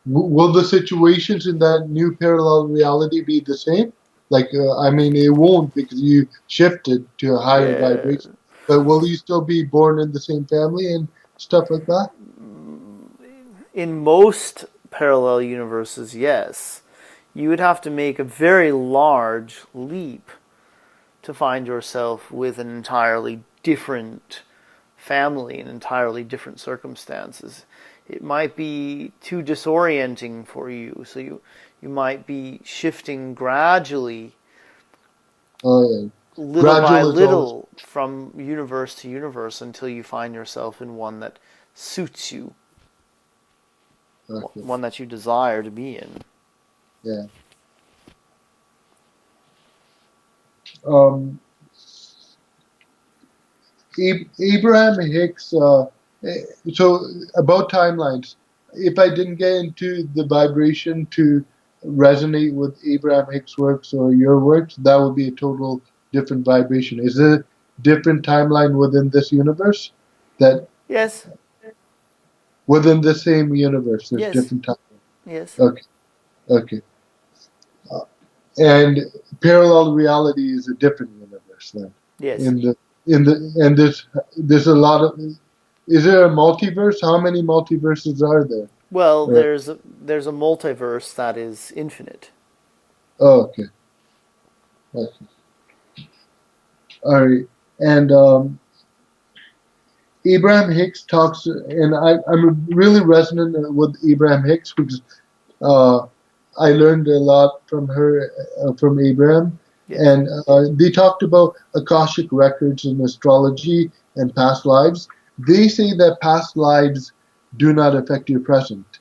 will the situations in that new parallel reality be the same? Like, I mean, it won't because you shifted to a higher Yeah. vibration. But will you still be born in the same family and stuff like that? In most parallel universes, yes. You would have to make a very large leap to find yourself with an entirely different family and entirely different circumstances. It might be too disorienting for you, so you might be shifting gradually, Oh, yeah. little by Gradual is always little, from universe to universe until you find yourself in one that suits you, okay. one that you desire to be in. Yeah. Um, Abraham Hicks. So about timelines, if I didn't get into the vibration to resonate with Abraham Hicks' works or your works, that would be a total different vibration. Is there a different timeline within this universe? That Yes, within the same universe, there's yes, different timelines. yes, Okay, okay. Uh, and parallel reality is a different universe then. yes. In the and there's a lot of. Is there a multiverse? How many multiverses are there? Well, Or, there's a multiverse that is infinite. oh, okay. Okay. All right. And Abraham Hicks talks, and I'm really resonant with Abraham Hicks because uh, I learned a lot from her, from Abraham. Yes. And they talked about Akashic records in astrology and past lives. They say that past lives do not affect your present.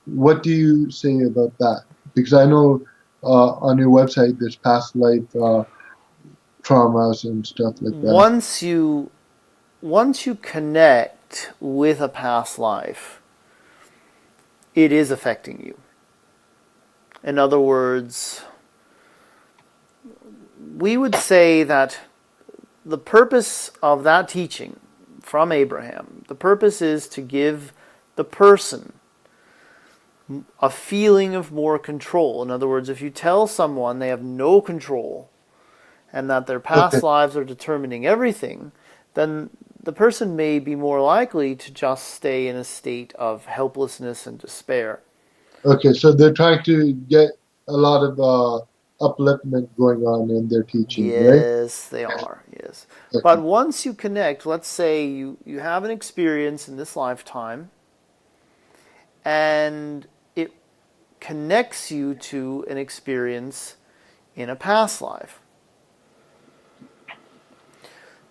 What do you say about that? Because I know on your website there's past life traumas and stuff like that. Once you once you connect connect with a past life, it is affecting you. In other words, we would say that the purpose of that teaching from Abraham, the purpose is to give the person a feeling of more control. In other words, if you tell someone they have no control and that their past lives are determining everything, then the person may be more likely to just stay in a state of helplessness and despair. Okay, so they're trying to get a lot of upliftment going on in their teaching, right? Yes, they are, yes. But Okay. once you connect, let's say you have an experience in this lifetime, and it connects you to an experience in a past life.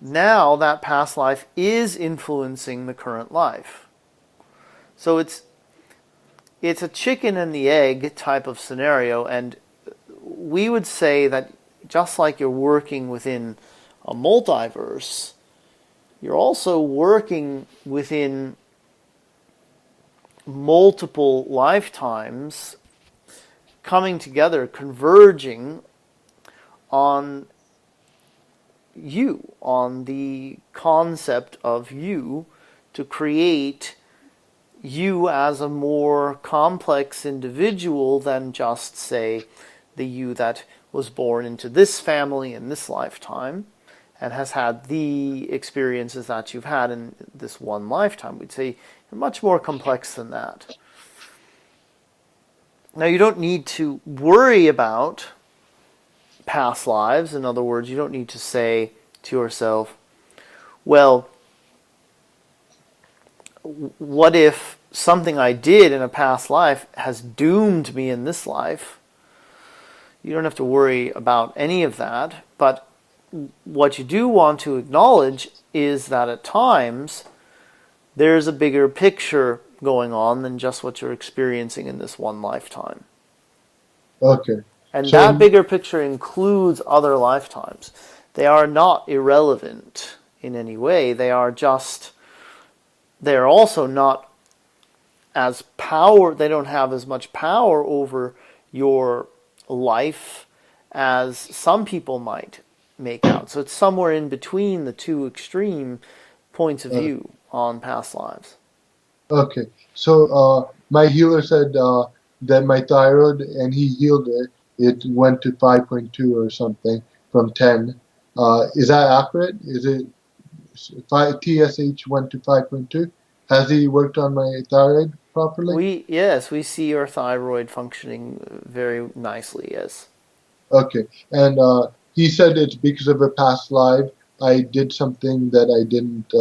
Now that past life is influencing the current life. So it's a chicken and the egg type of scenario, and we would say that just like you're working within a multiverse, you're also working within multiple lifetimes coming together, converging on you, on the concept of you, to create you as a more complex individual than just, say, the you that was born into this family in this lifetime and has had the experiences that you've had in this one lifetime. We'd say you're much more complex than that. Now, you don't need to worry about past lives. In other words, you don't need to say to yourself, well, what if something I did in a past life has doomed me in this life? You don't have to worry about any of that. But what you do want to acknowledge is that at times there's a bigger picture going on than just what you're experiencing in this one lifetime. Okay. And So, that bigger picture includes other lifetimes. They are not irrelevant in any way. They're also not as they don't have as much power over your life as some people might make out. So it's somewhere in between the two extreme points of view on past lives. okay. So, my healer said that my thyroid, and he healed it. It went to 5.2 or something from 10. Is that accurate? Is it TSH went to 5.2? Has he worked on my thyroid properly? We see your thyroid functioning very nicely, yes. Okay. And he said it's because of a past life. I did something that I didn't,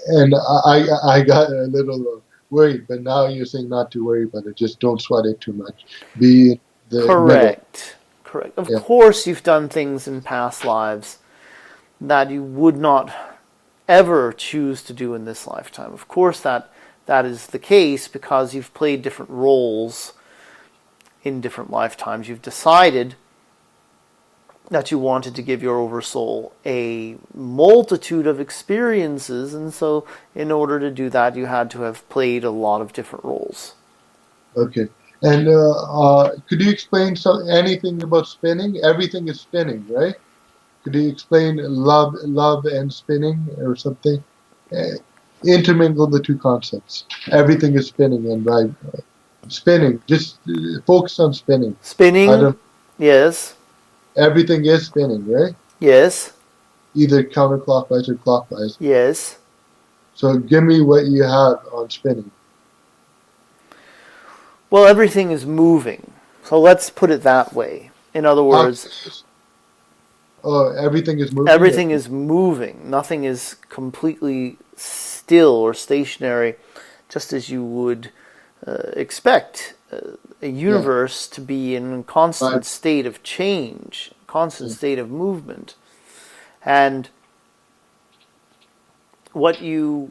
and I got a little worried. But now you're saying not to worry about it. Just don't sweat it too much. Be in the middle. Correct. Correct. Of Yeah. course you've done things in past lives that you would not ever choose to do in this lifetime. Of course that is the case because you've played different roles in different lifetimes. You've decided that you wanted to give your oversoul a multitude of experiences, and so in order to do that you had to have played a lot of different roles. Okay. And could you explain anything about spinning? Everything is spinning, right? Could you explain love and spinning or something? Uh, Intermingle the two concepts. Everything is spinning and right. Spinning. Just focus on spinning. I Spinning, don't. yes, Everything is spinning, right? yes, Either counterclockwise or clockwise. yes. So give me what you have on spinning. Well, everything is moving. So let's put it that way. In other words, Everything is moving. everything is moving. Nothing is completely still or stationary, just as you would expect a universe to be in a constant state of change, constant state of movement. And what you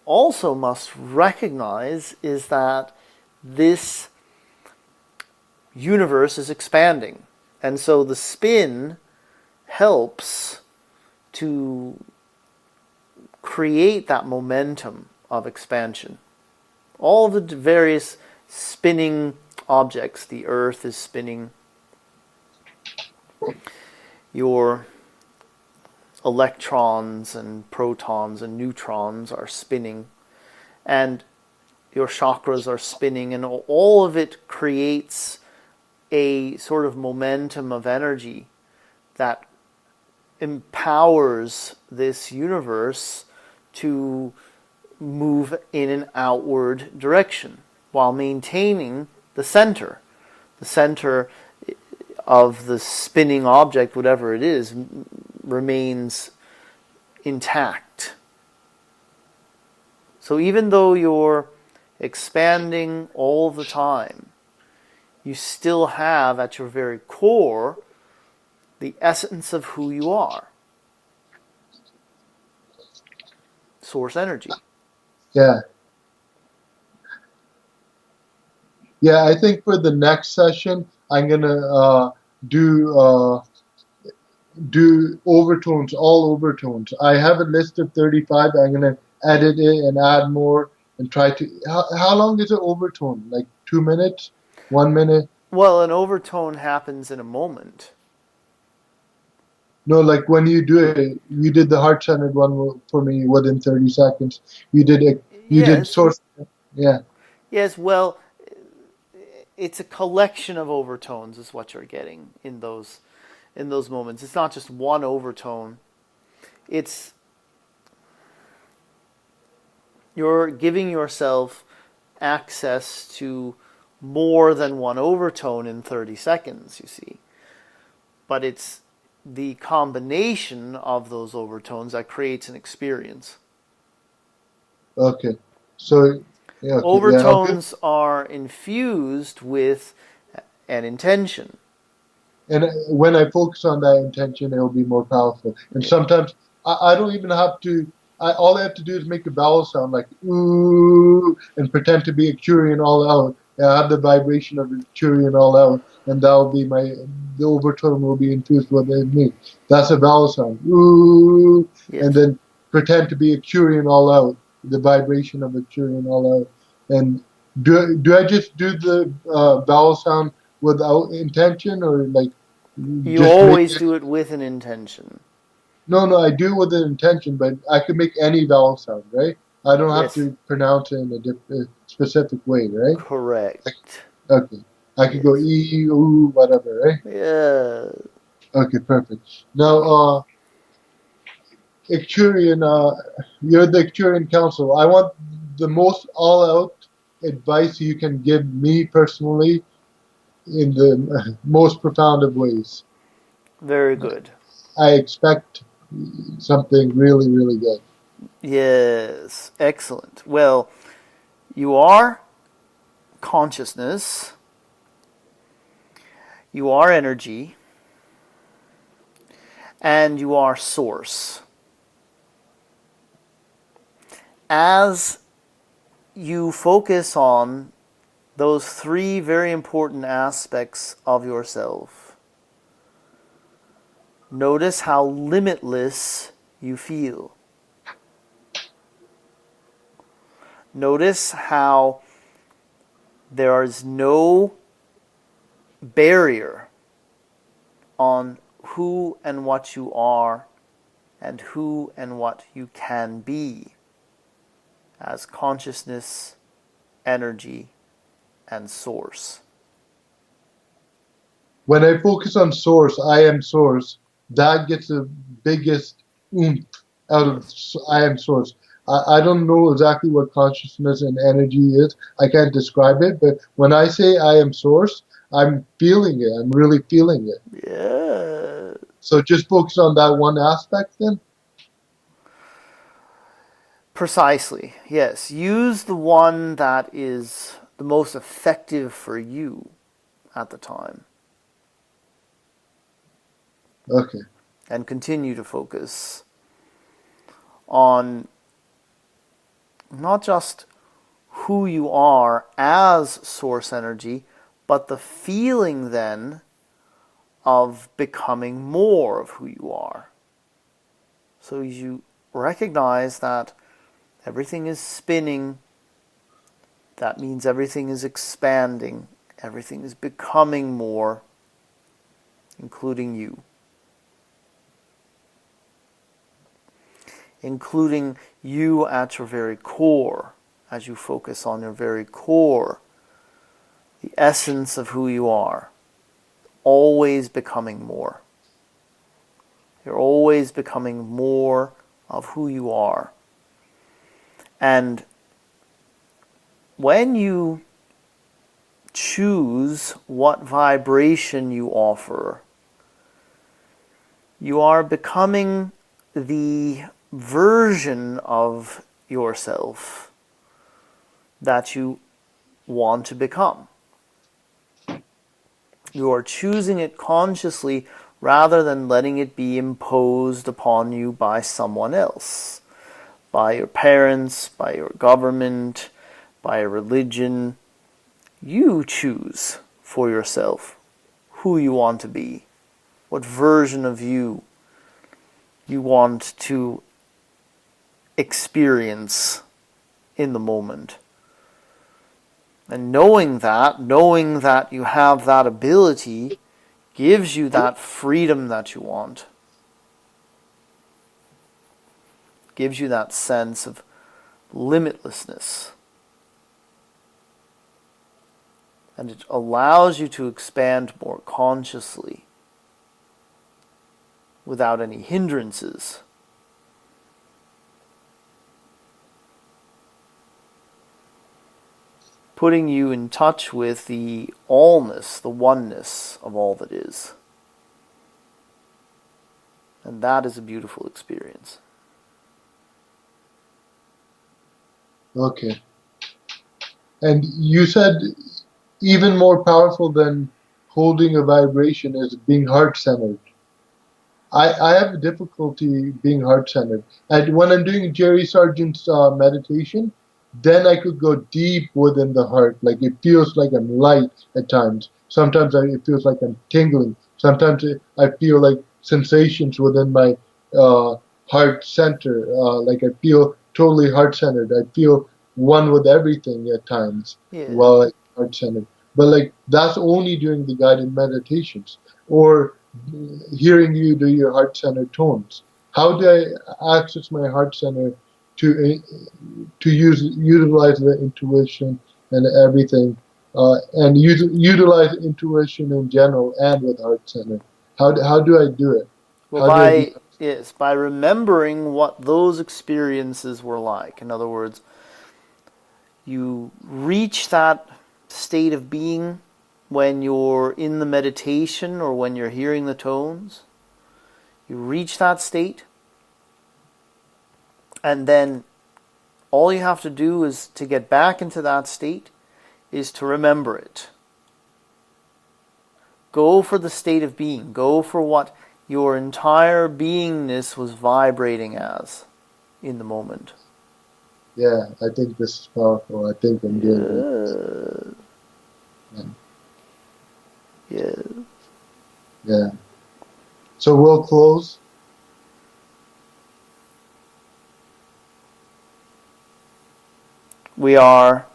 also must recognize is that this universe is expanding. And so the spin helps to create that momentum of expansion. All the various spinning objects, the Earth is spinning, your electrons and protons and neutrons are spinning, and your chakras are spinning, and all of it creates a sort of momentum of energy that empowers this universe to move in an outward direction while maintaining the center. The center of the spinning object, whatever it is, remains intact. So even though you're expanding all the time, you still have at your very core the essence of who you are. Source energy. Yeah. Yeah, I think for the next session, I'm gonna do overtones, all overtones. I have a list of 35. I'm gonna edit it and add more and try to. How long is an overtone? Like 2 minutes, 1 minute? Well, an overtone happens in a moment. No, like when you do it, you did the heart-centered one for me within 30 seconds. You did it. You did Yes. source. Yeah. Yes, well, it's a collection of overtones is what you're getting in those moments. It's not just one overtone. It's you're giving yourself access to more than one overtone in 30 seconds, you see. But it's the combination of those overtones that creates an experience. Okay. So, yeah. Okay. Overtones are infused with an intention. And when I focus on that intention, it'll be more powerful. And sometimes I don't even have to. All I have to do is make a vowel sound like ooh, and pretend to be a Arcturian all out. And I have the vibration of a Arcturian all out, and that'll be the overtone will be infused within me. That's a vowel sound, ooh, Yes. and then pretend to be a Arcturian all out, the vibration of a Arcturian all out. And do I just do the vowel sound without intention, or like You just always do it with an intention. No, I do with an intention, but I can make any vowel sound, right? I don't have Yes. to pronounce it in a specific way, right? Correct. Okay. I could go E, ooh, whatever, right? Yeah. Okay, perfect. Now, Arcturian, you're the Arcturian Council. I want the most all-out advice you can give me personally in the most profound of ways. Very good. I expect something really, really good. Yes. Excellent. Well, you are consciousness. You are energy. And you are source. As you focus on those three very important aspects of yourself, notice how limitless you feel. Notice how there is no barrier on who and what you are and who and what you can be as consciousness, energy, and source. When I focus on source, I am source, that gets the biggest oomph out of I am source. I don't know exactly what consciousness and energy is. I can't describe it, but when I say I am source, I'm feeling it. I'm really feeling it. Yeah. So just focus on that one aspect then? Precisely, yes. Use the one that is the most effective for you at the time. Okay. And continue to focus on not just who you are as source energy, but the feeling then of becoming more of who you are. So you recognize that everything is spinning. That means everything is expanding. Everything is becoming more, including you. Including you at your very core, as you focus on your very core, the essence of who you are, always becoming more. You're always becoming more of who you are. And when you choose what vibration you offer, you are becoming the version of yourself that you want to become. You are choosing it consciously rather than letting it be imposed upon you by someone else, by your parents, by your government, by a religion. You choose for yourself who you want to be, what version of you want to experience in the moment. And knowing that you have that ability gives you that freedom that you want. Gives you that sense of limitlessness. And it allows you to expand more consciously without any hindrances. Putting you in touch with the allness, the oneness of all that is. And that is a beautiful experience. Okay. And you said even more powerful than holding a vibration is being heart-centered. I have difficulty being heart-centered. And when I'm doing Jerry Sargent's meditation, then I could go deep within the heart. Like it feels like I'm light at times. Sometimes it feels like I'm tingling. Sometimes I feel like sensations within my heart center. Like I feel totally heart-centered. I feel one with everything at times while I'm heart-centered. But like that's only during the guided meditations or hearing you do your heart center tones. How do I access my heart center to utilize the intuition and everything, and utilize intuition in general and with heart center? How do I do it? Well, How do I be? by remembering what those experiences were like. In other words, you reach that state of being when you're in the meditation or when you're hearing the tones. You reach that state, and then all you have to do is to get back into that state is to remember it. Go for the state of being. Go for what your entire beingness was vibrating as in the moment. Yeah, I think this is powerful. I think I'm doing it. Yeah. Yeah. So we'll close. We are.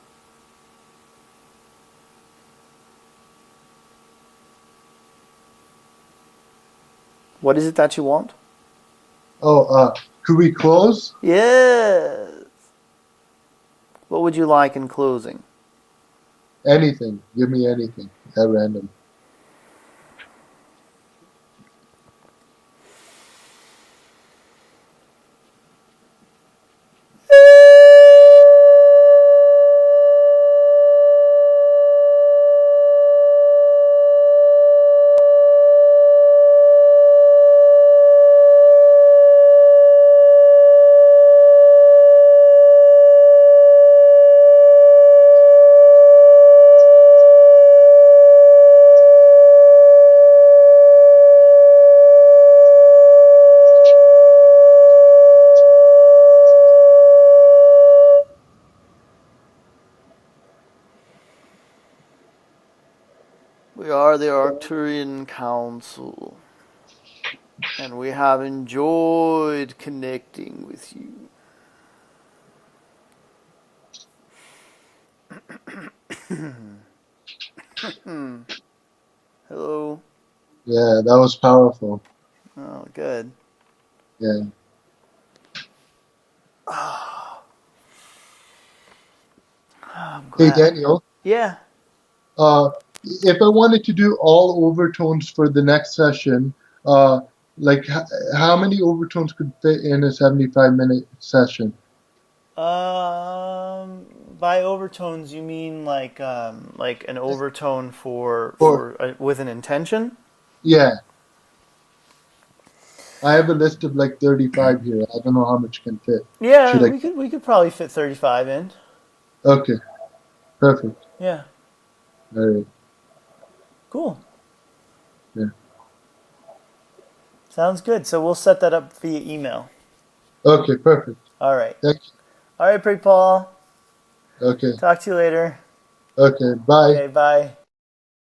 What is it that you want? Oh, could we close? Yes. What would you like in closing? Anything. Give me anything at random. We are the Arcturian Council. And we have enjoyed connecting with you. Hello. Yeah, that was powerful. Oh, good. Yeah. I'm Hey, glad. Daniel. Yeah. Uh, if I wanted to do all overtones for the next session, uh, like how many overtones could fit in a 75-minute session? By overtones, you mean like an overtone Or for with an intention? yeah, I have a list of like 35 here. I don't know how much can fit. Yeah, Should I? we could probably fit 35 in. Okay, perfect. Yeah. All right. Cool. Yeah. Sounds good. So we'll set that up via email. Okay, perfect. All right. Thank All right, Preetpaul. you. Okay. Talk to you later. Okay. Bye. Okay, bye.